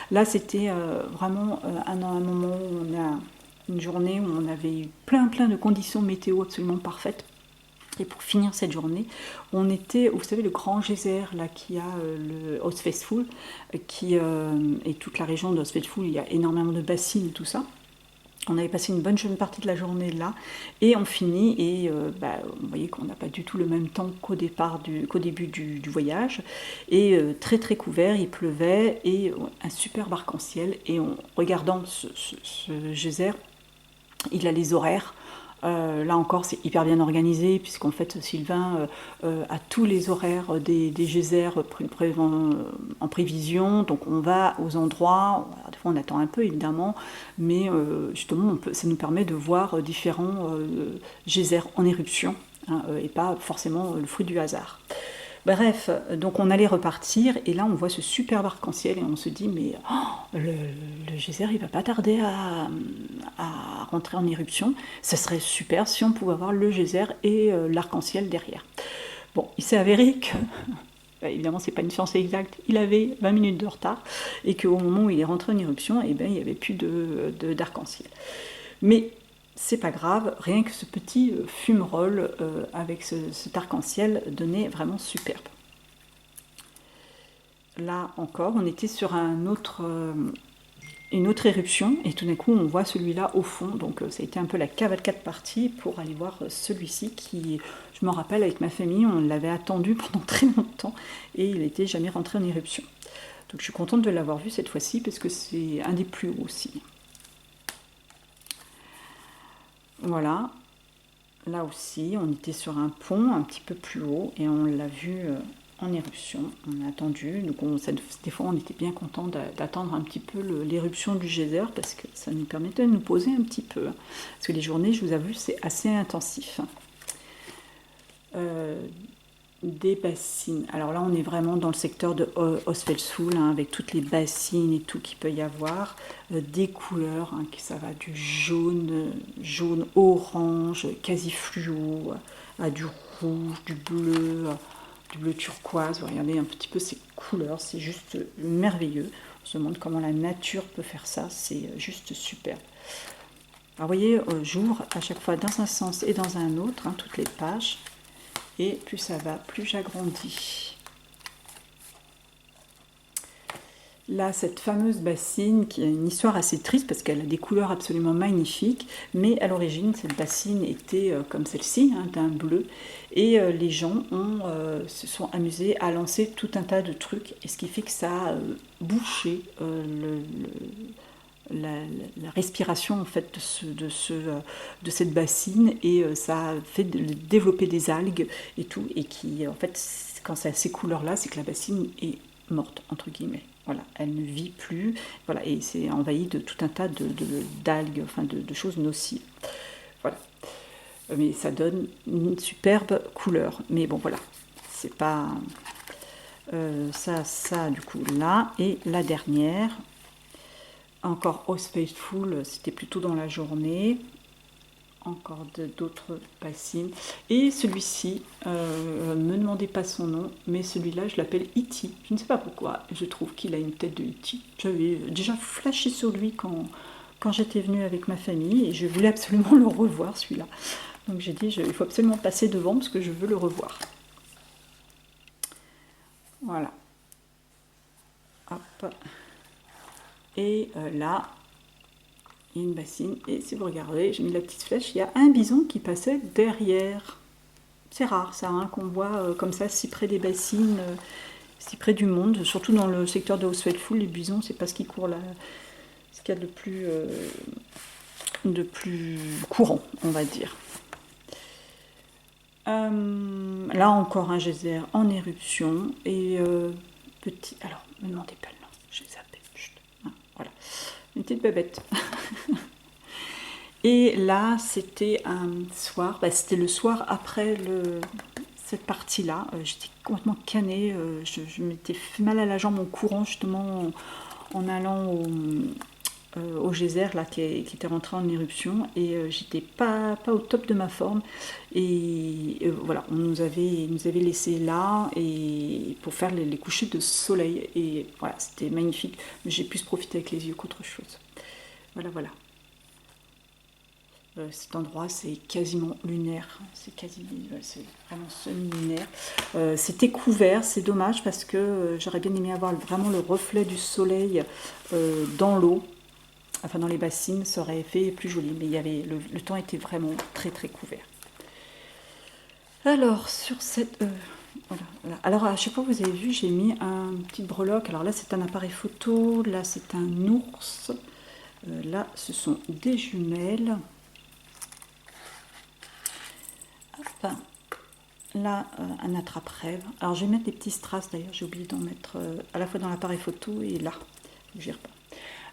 Là, c'était vraiment un moment où on a une journée où on avait eu plein de conditions météo absolument parfaites. Et pour finir cette journée, on était, vous savez, le grand geyser là qui a le Osfestful, et toute la région d'Osfestful, il y a énormément de bassines et tout ça. On avait passé une bonne partie de la journée là, et on finit, et vous voyez qu'on n'a pas du tout le même temps qu'au début du voyage, et très couvert, il pleuvait, et un superbe arc-en-ciel, et en regardant ce geyser, il a les horaires. Là encore, c'est hyper bien organisé, puisqu'en fait, Sylvain a tous les horaires des geysers en prévision. Donc, on va aux endroits, des fois on attend un peu évidemment, mais justement, ça nous permet de voir différents geysers en éruption, hein, et pas forcément le fruit du hasard. Bref, donc on allait repartir, et là on voit ce superbe arc-en-ciel, et on se dit mais le geyser il va pas tarder à rentrer en éruption. Ce serait super si on pouvait avoir le geyser et l'arc-en-ciel derrière. Bon, il s'est avéré que évidemment c'est pas une science exacte, il avait 20 minutes de retard, et qu'au moment où il est rentré en éruption, il n'y avait plus d'arc-en-ciel. Mais c'est pas grave, rien que ce petit fumerole avec cet arc-en-ciel donnait vraiment superbe. Là encore, on était sur une autre éruption, et tout d'un coup on voit celui-là au fond, donc ça a été un peu la cavalcade partie pour aller voir celui-ci qui, je me rappelle, avec ma famille, on l'avait attendu pendant très longtemps, et il n'était jamais rentré en éruption. Donc je suis contente de l'avoir vu cette fois-ci, parce que c'est un des plus hauts aussi. Voilà, là aussi, on était sur un pont un petit peu plus haut, et on l'a vu en éruption. On a attendu, donc des fois on était bien content d'attendre un petit peu l'éruption du geyser, parce que ça nous permettait de nous poser un petit peu. Parce que les journées, je vous avoue, c'est assez intensif. euh, des bassines. Alors là, on est vraiment dans le secteur de Osfelsful, hein, avec toutes les bassines et tout qu'il peut y avoir. Des couleurs, hein, ça va du jaune, orange, quasi fluo, à du rouge, du bleu turquoise. Regardez un petit peu ces couleurs, c'est juste merveilleux. On se demande comment la nature peut faire ça, c'est juste super. Alors vous voyez, j'ouvre à chaque fois dans un sens et dans un autre, hein, toutes les pages. Et plus ça va, plus j'agrandis. Là, cette fameuse bassine qui a une histoire assez triste parce qu'elle a des couleurs absolument magnifiques, mais à l'origine, cette bassine était comme celle-ci, hein, d'un bleu, et les gens se sont amusés à lancer tout un tas de trucs, et ce qui fait que ça a bouché la respiration en fait de cette bassine, et ça a fait développer des algues et tout, et qui en fait quand ça a ces couleurs là, c'est que la bassine est morte entre guillemets. Voilà, elle ne vit plus, voilà, et c'est envahi de tout un tas d'algues, enfin de choses nocives. Voilà, mais ça donne une superbe couleur. Mais bon, voilà, c'est pas ça du coup là, et la dernière. Encore Osfelsful, c'était plutôt dans la journée. Encore d'autres bassines. Et celui-ci, me demandez pas son nom, mais celui-là, je l'appelle E.T. Je ne sais pas pourquoi, je trouve qu'il a une tête de E.T. J'avais déjà flashé sur lui quand j'étais venue avec ma famille, et je voulais absolument le revoir, celui-là. Donc j'ai dit, il faut absolument passer devant parce que je veux le revoir. Voilà. Hop. Et là, il y a une bassine, et si vous regardez, j'ai mis la petite flèche, il y a un bison qui passait derrière. C'est rare ça, hein, qu'on voit comme ça, si près des bassines, si près du monde, surtout dans le secteur de Osfelsful, les bisons, c'est pas ce qui court là, ce qu'il y a de plus courant, on va dire. Là encore un geyser en éruption, et petit. Alors, ne me demandez pas le nom, j'ai zappé. Chut. Ah, voilà, une petite babette. Et là, c'était un soir, c'était le soir après cette partie-là. J'étais complètement canée, je m'étais fait mal à la jambe en courant justement en allant au geyser là, qui était rentré en éruption, et j'étais pas au top de ma forme, et voilà, on nous avait laissé là et pour faire les couchers de soleil, et voilà, c'était magnifique, mais j'ai plus profité avec les yeux qu'autre chose. Voilà. Cet endroit, c'est quasiment lunaire, c'est vraiment semi-lunaire. C'était couvert, c'est dommage parce que j'aurais bien aimé avoir vraiment le reflet du soleil dans l'eau, enfin dans les bassines, ça aurait fait plus joli, mais le temps était vraiment très très couvert. Alors, sur cette... voilà. Alors, à chaque fois, vous avez vu, j'ai mis un petit breloque. Alors là, c'est un appareil photo, là, c'est un ours. Là, ce sont des jumelles. Hop. Là, un attrape-rêve. Alors, je vais mettre des petits strass, d'ailleurs, j'ai oublié d'en mettre à la fois dans l'appareil photo et là. Je gère pas.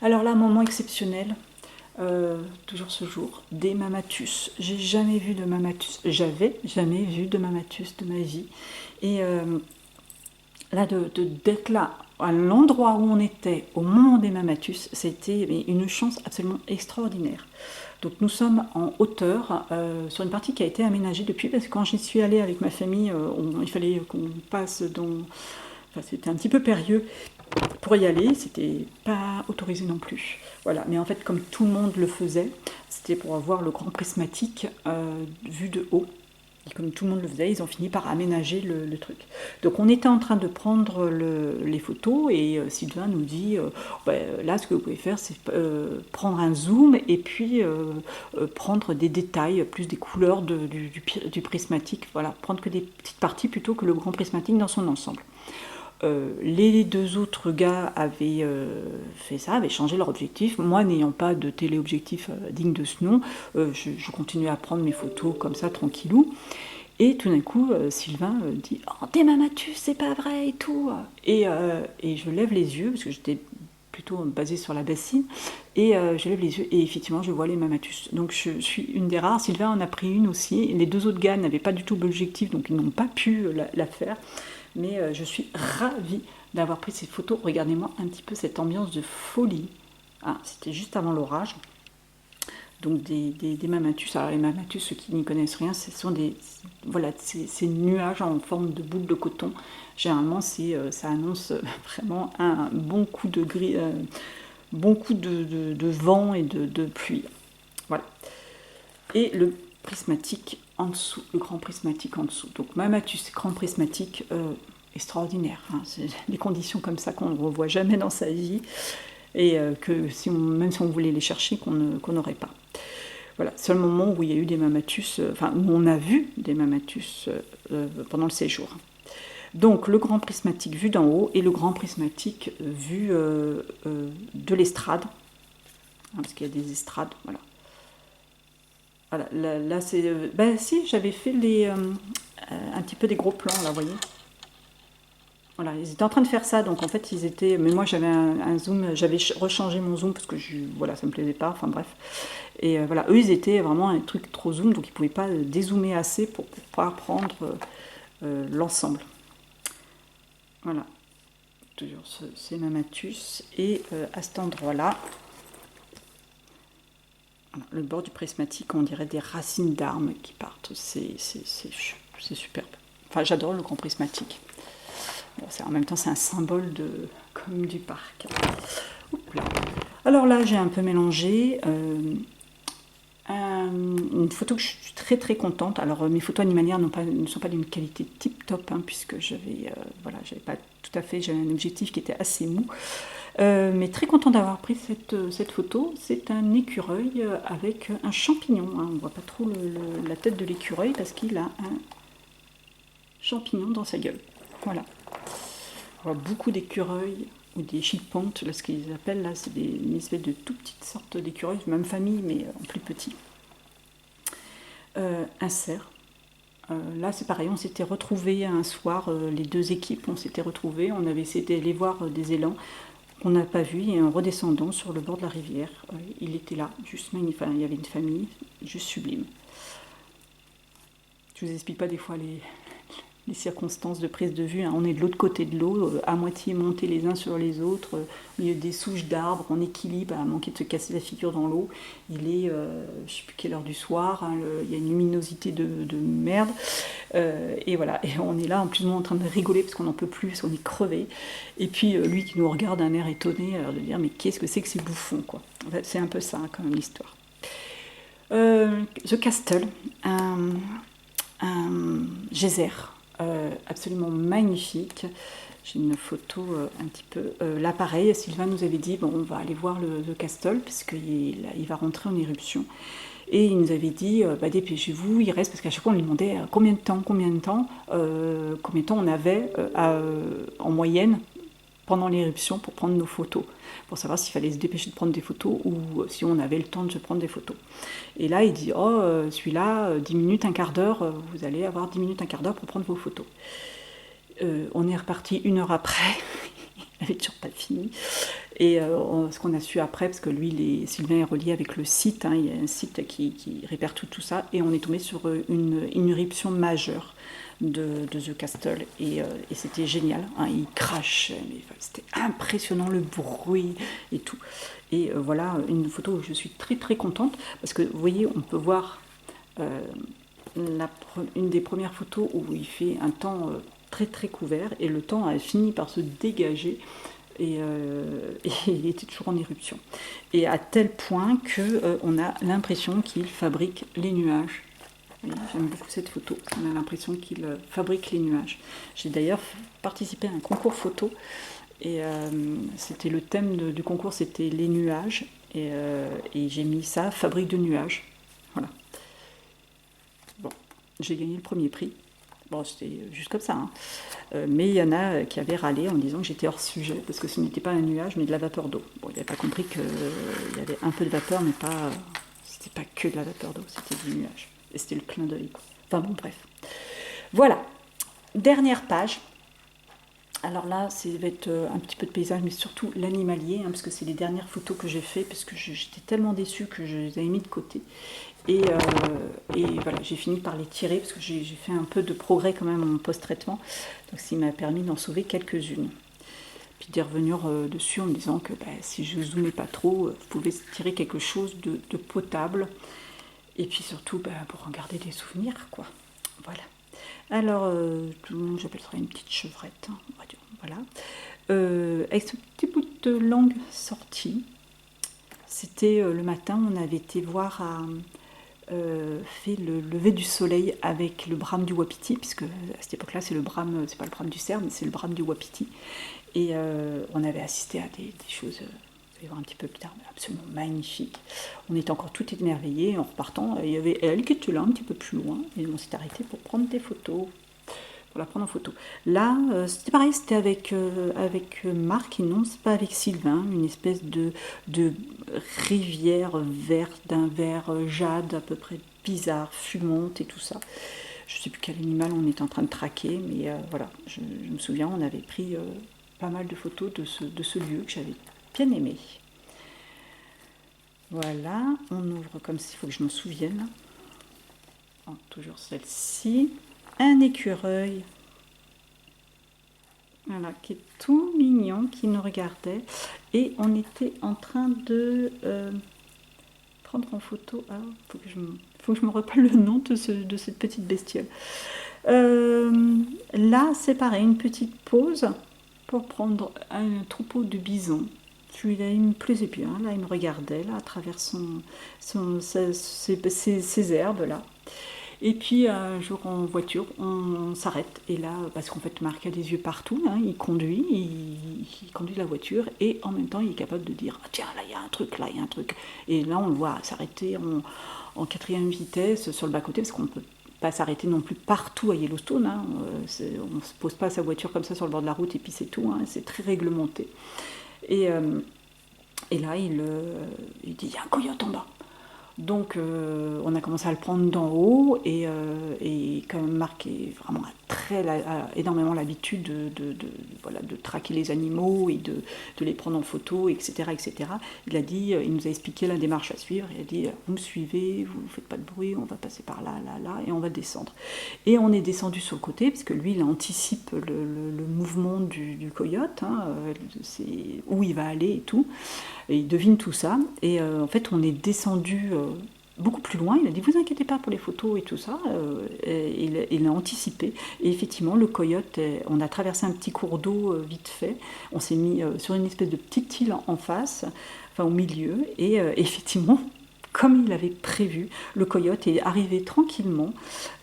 Alors là, un moment exceptionnel. Toujours ce jour, des mamatus. J'ai jamais vu de mamatus. J'avais jamais vu de mamatus de ma vie. Et là, d'être là, à l'endroit où on était, au moment des mamatus, c'était une chance absolument extraordinaire. Donc nous sommes en hauteur, sur une partie qui a été aménagée depuis, parce que quand j'y suis allée avec ma famille, il fallait qu'on passe dans... Enfin, c'était un petit peu périlleux pour y aller, c'était pas autorisé non plus. Voilà, mais en fait, comme tout le monde le faisait, c'était pour avoir le grand prismatique vu de haut. Et comme tout le monde le faisait, ils ont fini par aménager le truc. Donc on était en train de prendre les photos, et Sylvain nous dit là, ce que vous pouvez faire, c'est prendre un zoom et puis prendre des détails, plus des couleurs du prismatique. Voilà, prendre que des petites parties plutôt que le grand prismatique dans son ensemble. Les deux autres gars avaient fait ça, avaient changé leur objectif. Moi, n'ayant pas de téléobjectif digne de ce nom, je continuais à prendre mes photos comme ça, tranquillou. Et tout d'un coup, Sylvain dit « Oh, t'es mamatus, c'est pas vrai et tout !» et je lève les yeux, parce que j'étais plutôt basé sur la bassine, et je lève les yeux, et effectivement, je vois les Mammatus. Donc, je suis une des rares. Sylvain en a pris une aussi. Les 2 autres gars n'avaient pas du tout l'objectif, donc ils n'ont pas pu la faire. Mais je suis ravie d'avoir pris ces photos. Regardez-moi un petit peu cette ambiance de folie. Ah, c'était juste avant l'orage. Donc des Mammatus. Alors les Mammatus, ceux qui n'y connaissent rien, ce sont voilà, ces nuages en forme de boule de coton. Généralement, ça annonce vraiment un bon coup de gris, bon coup de vent et de pluie. Voilà. Et le prismatique en dessous, le grand prismatique en dessous. Donc Mammatus, grand prismatique, extraordinaire. Hein. C'est des conditions comme ça qu'on ne revoit jamais dans sa vie, et que même si on voulait les chercher, qu'on n'aurait pas. Voilà, seul moment où il y a eu des Mammatus, enfin où on a vu des Mammatus pendant le séjour. Donc le grand prismatique vu d'en haut et le grand prismatique vu de l'estrade, hein, parce qu'il y a des estrades, voilà. Voilà, là c'est... ben si, j'avais fait un petit peu des gros plans, là, vous voyez. Voilà, ils étaient en train de faire ça, donc en fait ils étaient... Mais moi j'avais un zoom, j'avais rechangé mon zoom parce que voilà, ça me plaisait pas, enfin bref. Et voilà, eux ils étaient vraiment un truc trop zoom, donc ils pouvaient pas dézoomer assez pour pouvoir prendre l'ensemble. Voilà, toujours c'est Mammatus, et à cet endroit-là, voilà, le bord du prismatique, on dirait des racines d'arbres qui partent, c'est superbe. Enfin j'adore le grand prismatique. Bon, en même temps, c'est un symbole comme du parc. Alors là, j'ai un peu mélangé une photo que je suis très très contente. Alors mes photos animalières ne sont pas d'une qualité tip top, hein, puisque voilà, j'avais pas tout à fait, j'avais un objectif qui était assez mou. Mais très content d'avoir pris cette photo. C'est un écureuil avec un champignon. Hein. On ne voit pas trop la tête de l'écureuil parce qu'il a un champignon dans sa gueule. Voilà. On voit beaucoup d'écureuils ou des chippontes, ce qu'ils appellent là, c'est une espèce de tout petites sortes d'écureuils, même famille, mais en plus petit. Un cerf. Là, c'est pareil, on s'était retrouvés un soir, les 2 équipes, on s'était retrouvés, on avait essayé d'aller voir des élans qu'on n'a pas vus, et en redescendant sur le bord de la rivière, il était là, juste magnifique. Enfin, il y avait une famille, juste sublime. Je vous explique pas des fois les circonstances de prise de vue, hein. On est de l'autre côté de l'eau, à moitié montés les uns sur les autres, au milieu des souches d'arbres, en équilibre, à manquer de se casser la figure dans l'eau. Il est, je ne sais plus quelle heure du soir, hein, il y a une luminosité de merde, et voilà, et on est là en plus en train de rigoler parce qu'on n'en peut plus, parce qu'on est crevé, et puis lui qui nous regarde d'un air étonné, de dire mais qu'est-ce que c'est que ces bouffons, quoi. En fait, c'est un peu ça, hein, quand même, l'histoire. The Castle, un geyser, absolument magnifique. J'ai une photo un petit peu... là pareil, Sylvain nous avait dit, bon, on va aller voir le Castle, puisqu'il va rentrer en éruption. Et il nous avait dit, dépêchez-vous, il reste, parce qu'à chaque fois on lui demandait combien de temps on avait en moyenne pendant l'éruption pour prendre nos photos, pour savoir s'il fallait se dépêcher de prendre des photos ou si on avait le temps de se prendre des photos. Et là, il dit, celui-là, 10 minutes, un quart d'heure, vous allez avoir 10 minutes, un quart d'heure pour prendre vos photos. On est reparti 1 heure après, il n'avait toujours pas fini. Et ce qu'on a su après, parce que lui, Sylvain est relié avec le site, hein, il y a un site qui répertorie tout ça, et on est tombé sur une éruption majeure de The Castle, et c'était génial, hein, il crachait, mais c'était impressionnant, le bruit et tout. Et voilà une photo où je suis très très contente, parce que vous voyez, on peut voir une des premières photos où il fait un temps très très couvert, et le temps a fini par se dégager, et il était toujours en éruption. Et à tel point qu'on a l'impression qu'il fabrique les nuages. J'aime beaucoup cette photo, on a l'impression qu'il fabrique les nuages. J'ai d'ailleurs participé à un concours photo, et c'était le thème du concours, c'était les nuages, et j'ai mis ça, fabrique de nuages. Voilà. Bon, j'ai gagné le premier prix. Bon, c'était juste comme ça, hein. Mais il y en a qui avaient râlé en disant que j'étais hors sujet, parce que ce n'était pas un nuage, mais de la vapeur d'eau. Bon, ils n'avaient pas compris qu'il y avait un peu de vapeur, mais c'était pas que de la vapeur d'eau, c'était du nuage. Et c'était le clin d'œil, quoi. Enfin bon, bref. Voilà. Dernière page. Alors là, ça va être un petit peu de paysage, mais surtout l'animalier, hein, parce que c'est les dernières photos que j'ai fait, parce que j'étais tellement déçue que je les avais mis de côté. Et voilà, j'ai fini par les tirer, parce que j'ai fait un peu de progrès quand même en post-traitement, donc ça m'a permis d'en sauver quelques-unes. Puis d'y revenir dessus en me disant que si je zoomais pas trop, vous pouvez tirer quelque chose de potable, et puis surtout pour en garder des souvenirs, quoi. Voilà. Alors, j'appelle ça une petite chevrette, hein, on va dire, voilà. Avec ce petit bout de langue sortie, c'était le matin, on avait été voir fait le lever du soleil avec le brame du wapiti, puisque à cette époque-là, c'est le brame, c'est pas le brame du cerf, mais c'est le brame du wapiti. Et on avait assisté à des choses, vous allez voir un petit peu plus tard, absolument magnifiques. On était encore tout émerveillés en repartant. Il y avait elle qui était là, un petit peu plus loin, et on s'est arrêté pour prendre des photos, pour la prendre en photo. Là, c'était pareil, c'était avec Marc, et non, c'est pas avec Sylvain, une espèce de rivière verte, d'un vert jade à peu près bizarre, fumante et tout ça. Je sais plus quel animal on était en train de traquer, mais voilà, je me souviens, on avait pris pas mal de photos de ce lieu que j'avais bien aimé. Voilà, on ouvre comme ça, il faut que je m'en souvienne. Oh, toujours celle-ci. Un écureuil, voilà, qui est tout mignon, qui nous regardait. Et on était en train de prendre en photo. Ah, faut que je me rappelle le nom de cette petite bestiole. Là, c'est pareil, une petite pause pour prendre un troupeau de bisons. Celui-là, il me plaisait bien. Là, il me regardait là, à travers ses herbes là. Et puis un jour en voiture, on s'arrête. Et là, parce qu'en fait, Marc a des yeux partout, hein, il conduit la voiture et en même temps, il est capable de dire ah, tiens, là, il y a un truc, là, il y a un truc. Et là, on le voit s'arrêter en quatrième vitesse sur le bas-côté, parce qu'on ne peut pas s'arrêter non plus partout à Yellowstone. Hein. On ne se pose pas sa voiture comme ça sur le bord de la route et puis c'est tout. Hein, c'est très réglementé. Et là, il dit il y a un coyote en bas. Donc on a commencé à le prendre d'en haut et comme Marc est vraiment a énormément l'habitude voilà, de traquer les animaux et de les prendre en photo, etc., etc., il nous a expliqué la démarche à suivre. Il a dit vous me suivez, vous ne faites pas de bruit, on va passer par là, là, là, et on va descendre. Et on est descendu sur le côté, parce que lui, il anticipe le mouvement du coyote, hein, c'est où il va aller et tout. Et il devine tout ça. Et en fait, on est descendu beaucoup plus loin. Il a dit vous inquiétez pas pour les photos et tout ça. Il a anticipé. Et effectivement, le coyote, on a traversé un petit cours d'eau vite fait. On s'est mis sur une espèce de petite île en face, enfin au milieu. Et effectivement, comme il avait prévu, le coyote est arrivé tranquillement.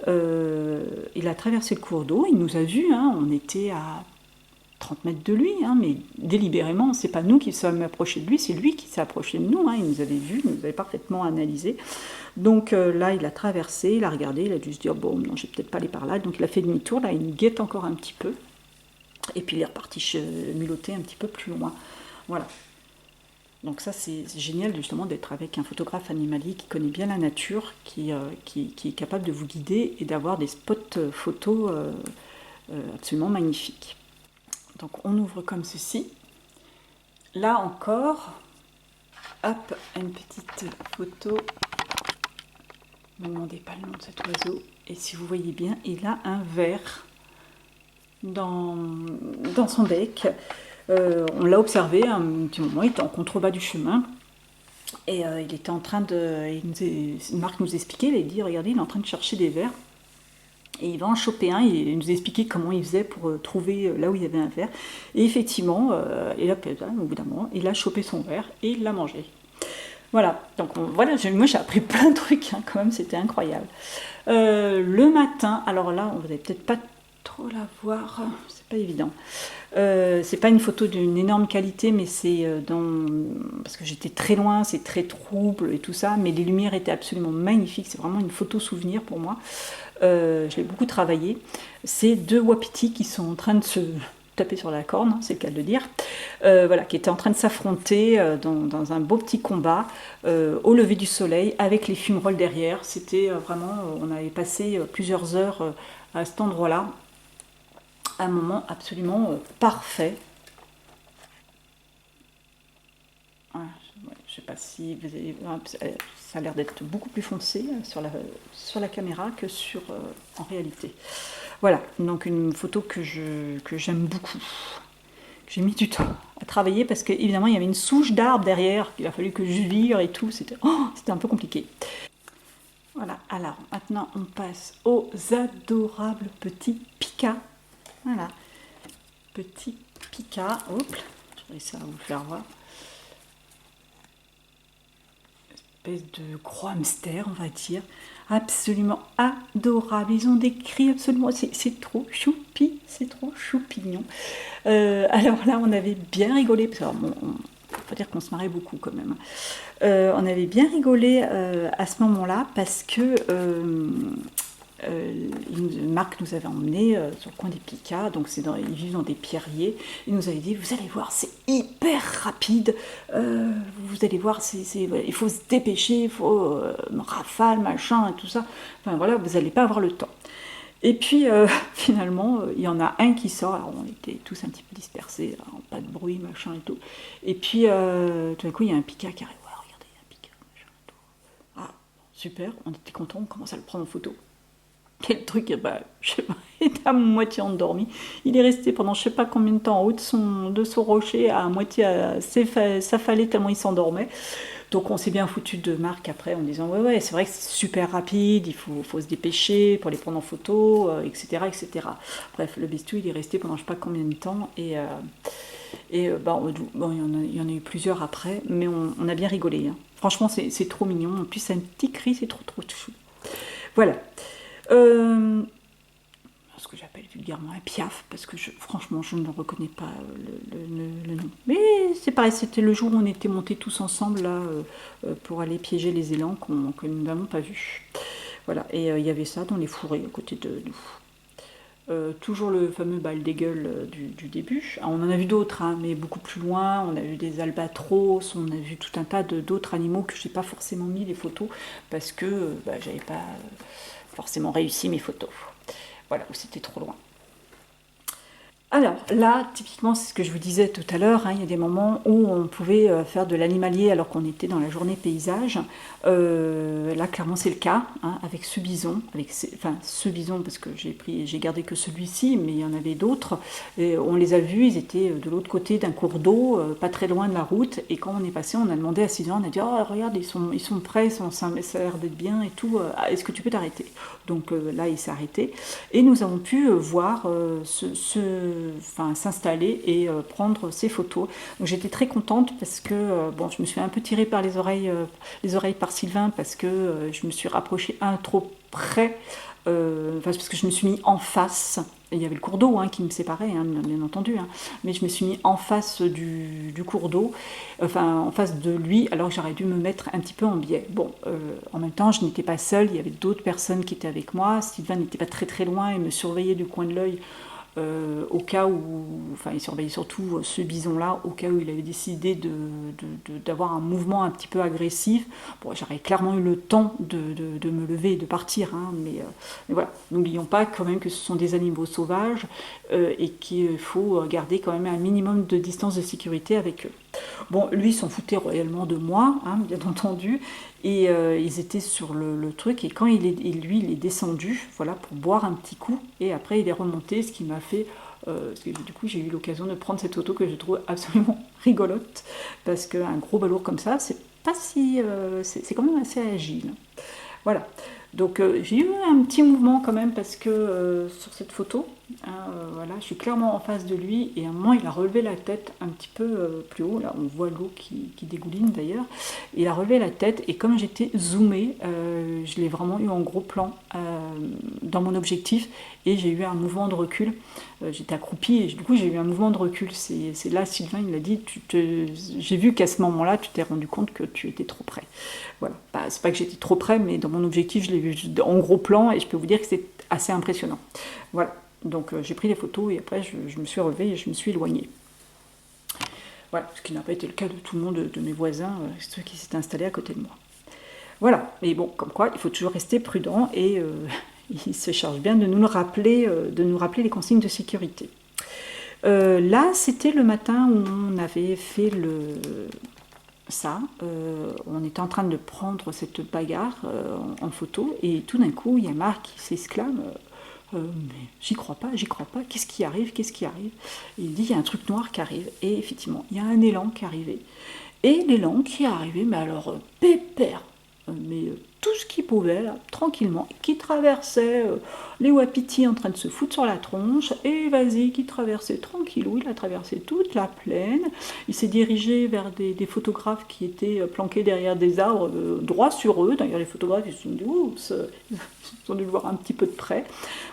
Il a traversé le cours d'eau. Il nous a vus. Hein, on était à 30 mètres de lui, hein, mais délibérément, c'est pas nous qui sommes approchés de lui, c'est lui qui s'est approché de nous, hein, il nous avait vus, il nous avait parfaitement analysé. Donc là, il a traversé, il a regardé, il a dû se dire, bon, non, je vais peut-être pas aller par là, donc il a fait demi-tour, là, il nous guette encore un petit peu, et puis il est reparti muloter un petit peu plus loin. Voilà. Donc ça, c'est génial justement d'être avec un photographe animalier qui connaît bien la nature, qui est capable de vous guider et d'avoir des spots photos absolument magnifiques. Donc on ouvre comme ceci. Là encore, hop, une petite photo. Ne me demandez pas le nom de cet oiseau. Et si vous voyez bien, il a un ver dans son bec. On l'a observé un petit moment, il était en contrebas du chemin. Et il était en train de... Marc nous expliquait, il a dit, regardez, il est en train de chercher des vers. Et il va en choper un, il nous expliquait comment il faisait pour trouver là où il y avait un ver. Et effectivement, au bout d'un moment, il a chopé son ver et il l'a mangé. Voilà, donc voilà, moi j'ai appris plein de trucs, hein, quand même, c'était incroyable. Le matin, alors là, vous n'allez peut-être pas trop la voir, c'est pas évident. C'est pas une photo d'une énorme qualité, mais c'est parce que j'étais très loin, c'est très trouble et tout ça, mais les lumières étaient absolument magnifiques, c'est vraiment une photo souvenir pour moi. Je l'ai beaucoup travaillé. C'est deux wapitis qui sont en train de se taper sur la corne, hein, c'est le cas de le dire, voilà, qui étaient en train de s'affronter dans un beau petit combat au lever du soleil avec les fumerolles derrière. C'était vraiment, on avait passé plusieurs heures à cet endroit-là. un moment absolument parfait. Voilà, je sais pas si vous avez, ça a l'air d'être beaucoup plus foncé sur la caméra que en réalité. Voilà, donc une photo que j'aime beaucoup. J'ai mis du temps à travailler parce qu'évidemment il y avait une souche d'arbre derrière qu'il a fallu que je vire et tout, c'était un peu compliqué. Voilà, alors maintenant on passe aux adorables petits Pika. Voilà, petits Pika, hop, je vais essayer de vous faire voir. Espèce de gros hamster, on va dire, absolument adorable. Ils ont des cris absolument, c'est trop choupi, c'est trop choupignon. Alors là, on avait bien rigolé, parce que faut dire qu'on se marrait beaucoup quand même. On avait bien rigolé à ce moment-là parce que Marc nous avait emmenés sur le coin des Picas, donc ils vivent dans des pierriers. Il nous avait dit, vous allez voir, c'est hyper rapide, vous allez voir, il faut se dépêcher, il faut rafale, machin, et tout ça. Enfin voilà, vous n'allez pas avoir le temps. Et puis finalement, il y en a un qui sort, alors on était tous un petit peu dispersés, alors, pas de bruit, machin et tout. Et puis tout d'un coup, il y a un Pika qui arrive, voilà, regardez, il y a un Pika, machin et tout. Ah, super, on était contents, on commence à le prendre en photo. Quel truc, je sais pas, il était à moitié endormi. Il est resté pendant je sais pas combien de temps en haut de son rocher, à moitié s'affaler tellement il s'endormait. Donc on s'est bien foutu de Marc après en disant ouais c'est vrai que c'est super rapide, il faut se dépêcher pour les prendre en photo, etc., etc. Bref, le bestiau il est resté pendant je sais pas combien de temps et il y en a eu plusieurs après, mais on a bien rigolé. Hein. Franchement c'est trop mignon, en plus c'est un petit cri, c'est trop chou. Voilà. Ce que j'appelle vulgairement un piaf, parce que franchement je ne reconnais pas le nom. Mais c'est pareil, c'était le jour où on était montés tous ensemble là, pour aller piéger les élans que nous n'avons pas vus. Voilà, et il y avait ça dans les fourrés à côté de nous. Toujours le fameux bal des gueules du début. Alors, on en a vu d'autres, hein, mais beaucoup plus loin. On a vu des albatros, on a vu tout un tas d'autres animaux que je n'ai pas forcément mis les photos parce que j'avais pas forcément réussi mes photos. Voilà, où c'était trop loin. Alors là, typiquement, c'est ce que je vous disais tout à l'heure, hein, il y a des moments où on pouvait faire de l'animalier alors qu'on était dans la journée paysage. Là, clairement, c'est le cas, hein, avec ce bison, ce bison, parce que j'ai gardé que celui-ci, mais il y en avait d'autres. Et on les a vus, ils étaient de l'autre côté d'un cours d'eau, pas très loin de la route, et quand on est passé, on a demandé à Sylvain, on a dit « Oh, regarde, ils sont prêts, ça a l'air d'être bien et tout, est-ce que tu peux t'arrêter ?» Donc là, il s'est arrêté, et nous avons pu voir s'installer et prendre ses photos. Donc j'étais très contente parce que je me suis un peu tirée par les oreilles par Sylvain parce que je me suis rapprochée un trop près, parce que je me suis mis en face. Et il y avait le cours d'eau qui me séparait, hein, bien entendu, hein, mais je me suis mis en face du cours d'eau, en face de lui, alors que j'aurais dû me mettre un petit peu en biais. Bon, en même temps, je n'étais pas seule, il y avait d'autres personnes qui étaient avec moi. Sylvain n'était pas très loin et me surveillait du coin de l'œil. Au cas où, il surveillait surtout ce bison-là, au cas où il avait décidé d'avoir un mouvement un petit peu agressif. Bon, j'aurais clairement eu le temps de me lever et de partir, hein, mais voilà. N'oublions pas quand même que ce sont des animaux sauvages et qu'il faut garder quand même un minimum de distance de sécurité avec eux. Bon, lui, il s'en foutait royalement de moi, hein, bien entendu, et ils étaient sur le truc, et quand lui, il est descendu, voilà, pour boire un petit coup, et après, il est remonté, ce qui m'a fait... parce que du coup, j'ai eu l'occasion de prendre cette photo que je trouve absolument rigolote, parce qu'un gros balourd comme ça, c'est pas si... c'est quand même assez agile. Voilà. Donc j'ai eu un petit mouvement quand même parce que sur cette photo, hein, voilà, je suis clairement en face de lui et à un moment il a relevé la tête un petit peu plus haut, là on voit l'eau qui dégouline d'ailleurs, il a relevé la tête et comme j'étais zoomée, je l'ai vraiment eu en gros plan dans mon objectif et j'ai eu un mouvement de recul, j'étais accroupie et du coup j'ai eu un mouvement de recul, c'est là Sylvain il m'a dit, j'ai vu qu'à ce moment-là tu t'es rendu compte que tu étais trop près. Voilà, c'est pas que j'étais trop près mais dans mon objectif je l'ai vu en gros plan et je peux vous dire que c'est assez impressionnant. Voilà, donc j'ai pris des photos et après je me suis relevée et je me suis éloignée. Voilà, ce qui n'a pas été le cas de tout le monde, de mes voisins, ceux qui s'étaient installés à côté de moi. Voilà, mais bon, comme quoi, il faut toujours rester prudent et il se charge bien de nous rappeler les consignes de sécurité. Là, c'était le matin où on avait fait ça. On était en train de prendre cette bagarre en photo, et tout d'un coup, il y a Marc qui s'exclame mais j'y crois pas, qu'est-ce qui arrive, Et il dit, il y a un truc noir qui arrive, et effectivement, il y a un élan qui est arrivé. Et l'élan qui est arrivé, mais alors pépère, tout ce qu'il pouvait, là, tranquillement, qui traversait les wapitis en train de se foutre sur la tronche, et vas-y, qui traversait tranquillou, il a traversé toute la plaine, il s'est dirigé vers des photographes qui étaient planqués derrière des arbres, droit sur eux. D'ailleurs, les photographes, ils se sont dit, oups, ils ont dû le voir un petit peu de près.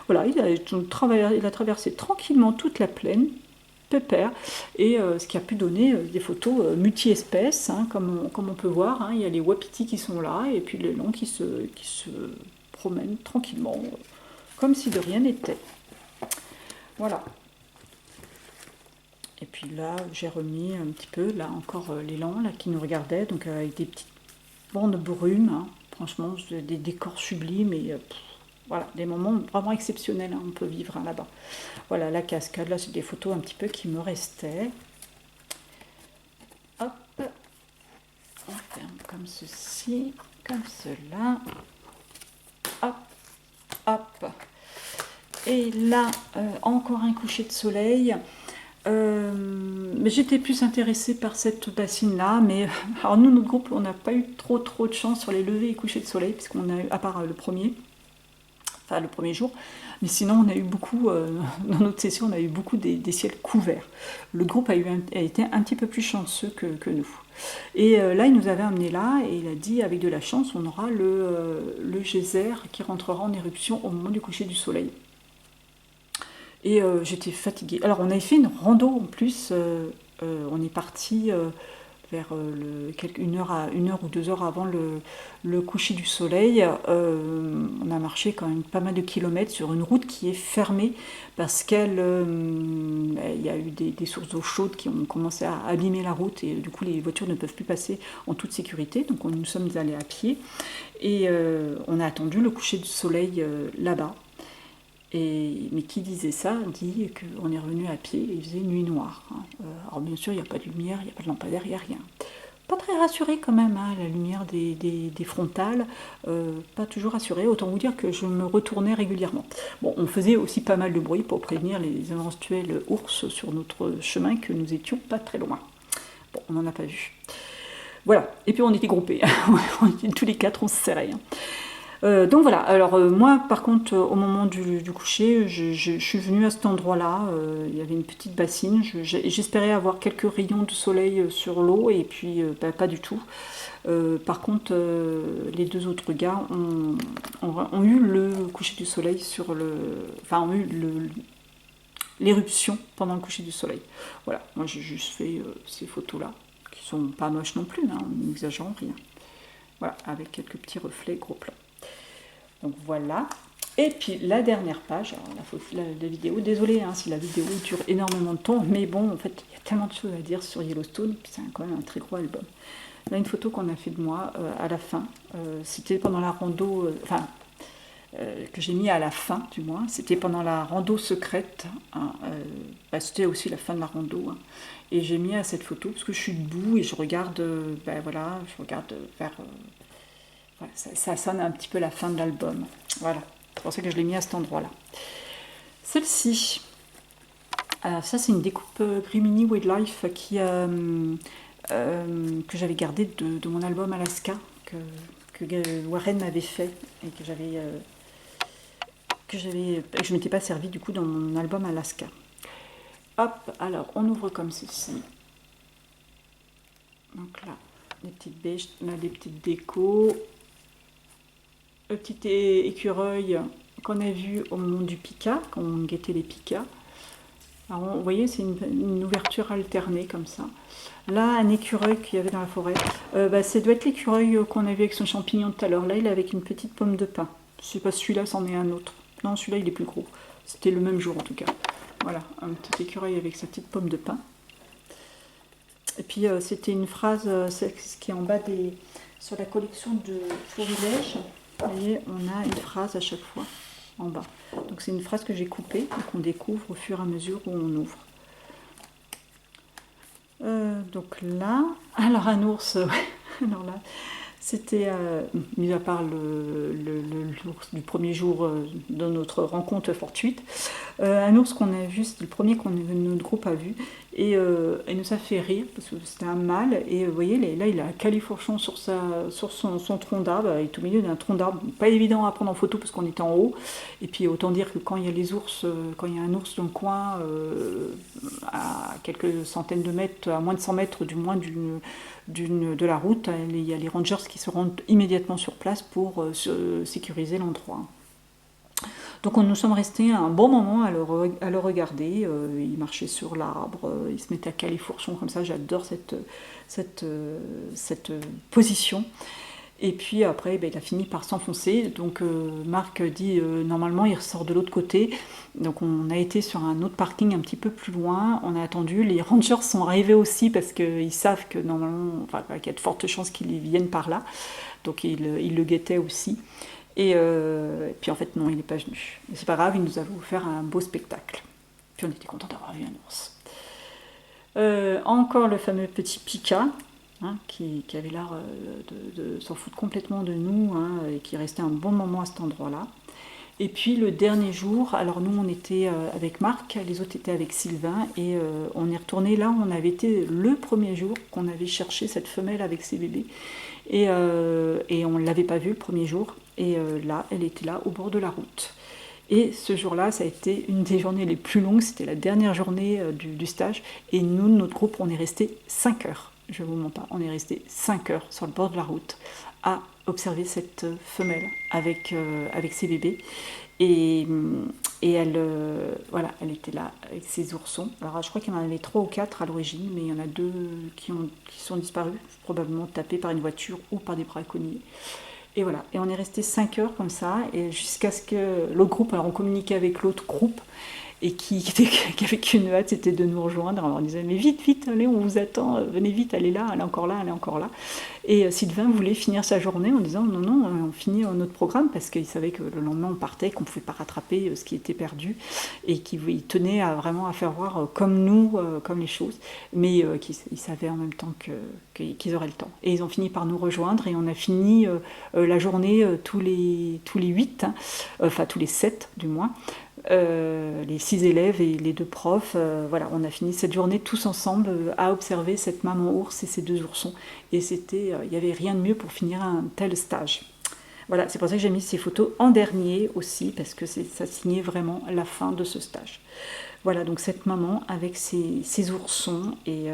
Voilà, il a traversé tranquillement toute la plaine, pépère, et ce qui a pu donner des photos multi-espèces, hein, comme on peut voir, hein. Il y a les wapitis qui sont là, et puis les longs qui se promènent tranquillement, comme si de rien n'était. Voilà. Et puis là, j'ai remis un petit peu, là encore, l'élan là, qui nous regardait, donc avec des petites bandes de brume, hein. Franchement, des décors sublimes, et voilà, des moments vraiment exceptionnels, hein, on peut vivre, hein, là-bas. Voilà, la cascade, là, c'est des photos un petit peu qui me restaient. Hop, on ferme comme ceci, comme cela. Hop, hop. Et là, encore un coucher de soleil. Mais j'étais plus intéressée par cette bassine-là, mais alors nous, notre groupe, on n'a pas eu trop de chance sur les levées et couchers de soleil, puisqu'on a eu, à part le premier jour, mais sinon on a eu beaucoup, dans notre session, on a eu beaucoup des ciels couverts. Le groupe a été un petit peu plus chanceux que nous. Et là, il nous avait amené là, et il a dit, avec de la chance, on aura le geyser qui rentrera en éruption au moment du coucher du soleil. Et j'étais fatiguée. Alors on avait fait une rando en plus, on est parti vers une heure ou 2 heures avant le coucher du soleil. On a marché quand même pas mal de kilomètres sur une route qui est fermée parce qu'il y a eu des sources d'eau chaude qui ont commencé à abîmer la route, et du coup les voitures ne peuvent plus passer en toute sécurité. Donc nous sommes allés à pied, et on a attendu le coucher du soleil là-bas. Mais qui disait ça dit qu'on est revenu à pied et il faisait nuit noire, hein. Alors bien sûr, il n'y a pas de lumière, il n'y a pas de lampadaire, il n'y a rien. Pas très rassuré quand même, hein, la lumière des frontales, pas toujours rassuré. Autant vous dire que je me retournais régulièrement. Bon, on faisait aussi pas mal de bruit pour prévenir les éventuels ours sur notre chemin, que nous étions pas très loin. Bon, on n'en a pas vu. Voilà, et puis on était groupés, tous les 4 on se serrait, hein. Donc voilà, alors moi par contre au moment du coucher, je suis venue à cet endroit-là, il y avait une petite bassine, j'espérais avoir quelques rayons de soleil sur l'eau, et puis pas du tout. Par contre, les 2 autres gars ont eu le coucher du soleil ont eu l'éruption pendant le coucher du soleil. Voilà, moi j'ai juste fait ces photos-là, qui sont pas moches non plus, hein, on n'exagère rien. Voilà, avec quelques petits reflets gros plans. Donc voilà. Et puis la dernière page, alors la vidéo, désolée hein, si la vidéo dure énormément de temps, mais bon, en fait, il y a tellement de choses à dire sur Yellowstone, puis c'est quand même un très gros album. Là, une photo qu'on a fait de moi à la fin, c'était pendant la rando, que j'ai mis à la fin du moins, c'était pendant la rando secrète, hein, c'était aussi la fin de la rando, hein, et j'ai mis à cette photo parce que je suis debout et je regarde, je regarde vers... voilà, ça sonne un petit peu la fin de l'album. Voilà, c'est pour ça que je l'ai mis à cet endroit-là. Celle-ci, alors ça c'est une découpe Grimini Wildlife que j'avais gardée de mon album Alaska, que Warren m'avait fait et que je m'étais pas servi du coup dans mon album Alaska. Hop, alors on ouvre comme ceci. Donc là, des petites bêches, on a des petites décos. Le petit écureuil qu'on a vu au moment du pica, quand on guettait les picas. Alors, vous voyez, c'est une ouverture alternée comme ça. Là, un écureuil qu'il y avait dans la forêt. Ça doit être l'écureuil qu'on a vu avec son champignon tout à l'heure. Là, il est avec une petite pomme de pin. Je ne sais pas si celui-là, c'en est un autre. Non, celui-là, il est plus gros. C'était le même jour, en tout cas. Voilà, un petit écureuil avec sa petite pomme de pin. Et puis, c'était une phrase, ce qui est en bas sur la collection de florilèges. Vous voyez, on a une phrase à chaque fois. en bas. Donc c'est une phrase que j'ai coupée et qu'on découvre au fur et à mesure où on ouvre. Donc là, alors un ours, ouais, alors là, c'était, mis à part l'ours du premier jour de notre rencontre fortuite, un ours qu'on a vu, c'était le premier que notre groupe a vu, et il nous a fait rire, parce que c'était un mâle, et vous voyez, là il a un califourchon sur son tronc d'arbre, il est au milieu d'un tronc d'arbre, pas évident à prendre en photo parce qu'on était en haut, et puis autant dire que quand il y a les ours, quand il y a un ours dans le coin, à quelques centaines de mètres, à moins de 100 mètres du moins de la route, il y a les rangers qui se rendent immédiatement sur place pour sécuriser l'endroit. Donc nous sommes restés un bon moment à le regarder. Il marchait sur l'arbre, il se mettait à califourchon comme ça. J'adore cette position. Et puis après, il a fini par s'enfoncer. Donc Marc dit normalement il ressort de l'autre côté. Donc on a été sur un autre parking un petit peu plus loin. On a attendu. Les rangers sont arrivés aussi parce qu'ils savent que normalement, enfin, qu'il y a de fortes chances qu'ils viennent par là. Donc ils le guettaient aussi. Et puis en fait non, il n'est pas venu. Mais c'est pas grave, il nous a offert un beau spectacle. Puis on était content d'avoir vu un ours. Encore le fameux petit Pika, hein, qui avait l'air de s'en foutre complètement de nous, hein, et qui restait un bon moment à cet endroit-là. Et puis le dernier jour, alors nous on était avec Marc, les autres étaient avec Sylvain, et on est retourné là où on avait été le premier jour qu'on avait cherché cette femelle avec ses bébés. Et on ne l'avait pas vue le premier jour, et là, elle était là au bord de la route. Et ce jour-là, ça a été une des journées les plus longues, c'était la dernière journée du stage, et nous, notre groupe, on est resté 5 heures, je ne vous mens pas, on est resté 5 heures sur le bord de la route à observer cette femelle avec ses bébés. Et elle, voilà, elle était là avec ses oursons. Alors je crois qu'il y en avait 3 ou 4 à l'origine, mais il y en a 2 qui sont disparus, probablement tapés par une voiture ou par des braconniers. Et voilà, et on est resté 5 heures comme ça, et jusqu'à ce que l'autre groupe, alors on communiquait avec l'autre groupe, et qui avait qu'une hâte, c'était de nous rejoindre. Alors on disait mais vite, vite, allez, on vous attend, venez vite, elle est là, elle est encore là, elle est encore là. Et Sylvain voulait finir sa journée en disant non, non, on finit notre programme, parce qu'il savait que le lendemain on partait, qu'on ne pouvait pas rattraper ce qui était perdu, et qu'il tenait vraiment à faire voir comme nous, comme les choses, mais qu'il savait en même temps qu'ils auraient le temps. Et ils ont fini par nous rejoindre, et on a fini la journée tous les 8, hein, enfin tous les 7 du moins. Les 6 élèves et les 2 profs, voilà, on a fini cette journée tous ensemble à observer cette maman ours et ces 2 oursons. Et c'était, il n'y avait rien de mieux pour finir un tel stage. Voilà, c'est pour ça que j'ai mis ces photos en dernier aussi, parce que ça signait vraiment la fin de ce stage. Voilà, donc cette maman avec ses oursons, et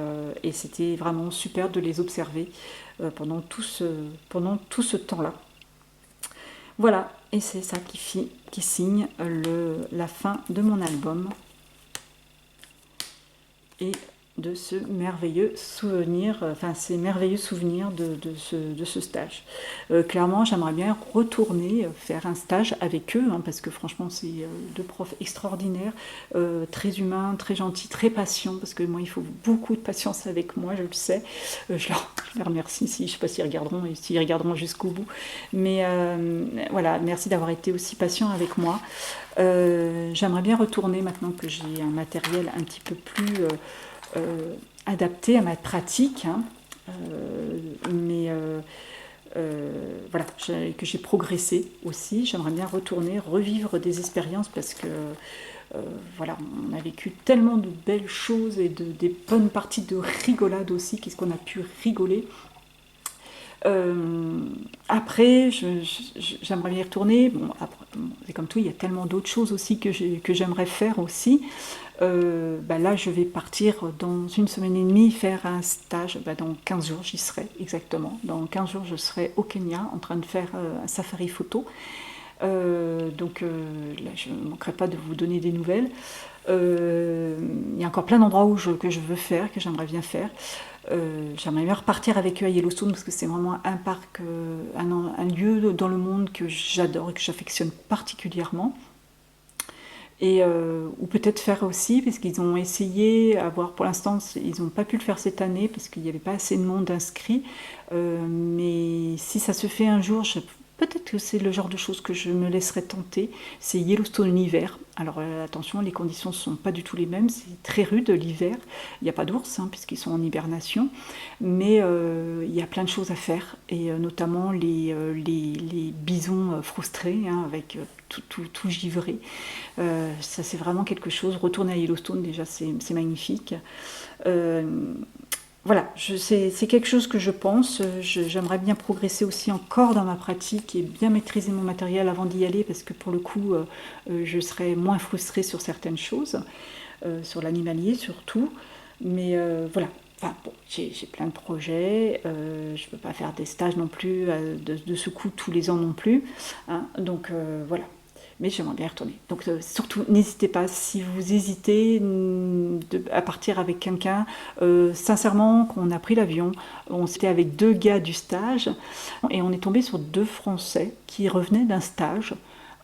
c'était vraiment super de les observer pendant tout ce temps-là. Voilà, et c'est ça qui signe la fin de mon album et de ce merveilleux souvenir, enfin ces merveilleux souvenirs de ce stage. Clairement, j'aimerais bien retourner faire un stage avec eux, hein, parce que franchement, c'est 2 profs extraordinaires, très humains, très gentils, très patients, parce que moi, il faut beaucoup de patience avec moi, je le sais. Je les remercie, je ne sais pas s'ils regarderont jusqu'au bout. Mais voilà, merci d'avoir été aussi patient avec moi. J'aimerais bien retourner maintenant que j'ai un matériel un petit peu plus adapté à ma pratique, hein, mais voilà, que j'ai progressé aussi. J'aimerais bien retourner, revivre des expériences, parce que voilà, on a vécu tellement de belles choses et des bonnes parties de rigolade aussi. Qu'est-ce qu'on a pu rigoler. Après, j'aimerais bien y retourner. Bon, c'est comme tout, il y a tellement d'autres choses aussi que j'aimerais faire aussi. Là, je vais partir dans 1 semaine et demie faire un stage. Dans 15 jours, j'y serai exactement. Dans 15 jours, je serai au Kenya en train de faire un safari photo. Donc là, je ne manquerai pas de vous donner des nouvelles. Il y a encore plein d'endroits que je veux faire, que j'aimerais bien faire. J'aimerais bien repartir avec eux à Yellowstone, parce que c'est vraiment un parc, un lieu dans le monde que j'adore et que j'affectionne particulièrement. Et ou peut-être faire aussi, parce qu'ils ont essayé, pour l'instant ils n'ont pas pu le faire cette année parce qu'il n'y avait pas assez de monde inscrit, mais si ça se fait un jour, peut-être que c'est le genre de choses que je me laisserai tenter. C'est Yellowstone l'hiver. Alors attention, les conditions ne sont pas du tout les mêmes, c'est très rude l'hiver. Il n'y a pas d'ours, hein, puisqu'ils sont en hibernation, mais il y a plein de choses à faire, et notamment les bisons frustrés, hein, avec tout givré. Ça c'est vraiment quelque chose. Retourner à Yellowstone, déjà c'est magnifique. Voilà, c'est quelque chose que je pense. J'aimerais bien progresser aussi encore dans ma pratique et bien maîtriser mon matériel avant d'y aller, parce que pour le coup, je serais moins frustrée sur certaines choses, sur l'animalier surtout. Mais voilà, enfin, bon, j'ai plein de projets. Je ne peux pas faire des stages non plus de ce coup tous les ans non plus, hein, donc voilà. Mais j'aimerais bien y retourner. Donc surtout, n'hésitez pas, si vous hésitez à partir avec quelqu'un, sincèrement, quand on a pris l'avion, on était avec 2 gars du stage, et on est tombé sur 2 Français qui revenaient d'un stage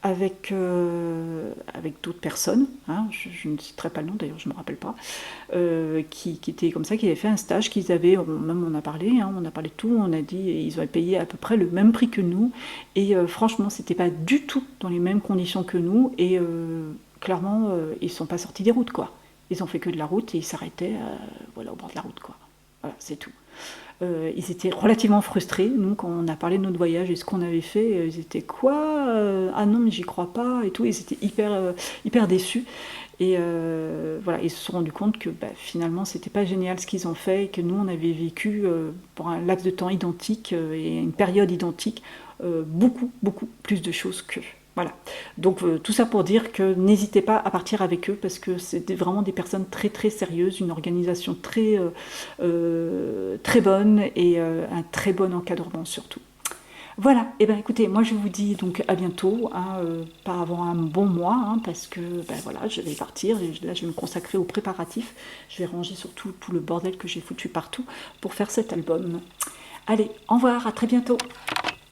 avec d'autres personnes, hein, je ne citerai pas le nom, d'ailleurs je ne me rappelle pas, qui étaient comme ça, qui avaient fait un stage, qu'ils avaient, même on a parlé, hein, on a parlé de tout, on a dit, ils avaient payé à peu près le même prix que nous, et franchement c'était pas du tout dans les mêmes conditions que nous, et clairement ils sont pas sortis des routes, quoi. Ils ont fait que de la route, et ils s'arrêtaient voilà, au bord de la route, quoi. Voilà, c'est tout. Ils étaient relativement frustrés. Nous, quand on a parlé de notre voyage et ce qu'on avait fait, ils étaient quoi ah non, mais j'y crois pas et tout. Ils étaient hyper déçus. Et voilà, ils se sont rendus compte que finalement, c'était pas génial ce qu'ils ont fait, et que nous, on avait vécu pour un laps de temps identique et une période identique beaucoup plus de choses qu'eux. Voilà, donc tout ça pour dire que n'hésitez pas à partir avec eux, parce que c'est vraiment des personnes très sérieuses, une organisation très bonne, et un très bon encadrement surtout. Voilà, et bien écoutez, moi je vous dis donc à bientôt, hein, pas avant un bon mois, hein, parce que voilà, je vais partir, et là je vais me consacrer aux préparatifs, je vais ranger surtout tout le bordel que j'ai foutu partout pour faire cet album. Allez, au revoir, à très bientôt.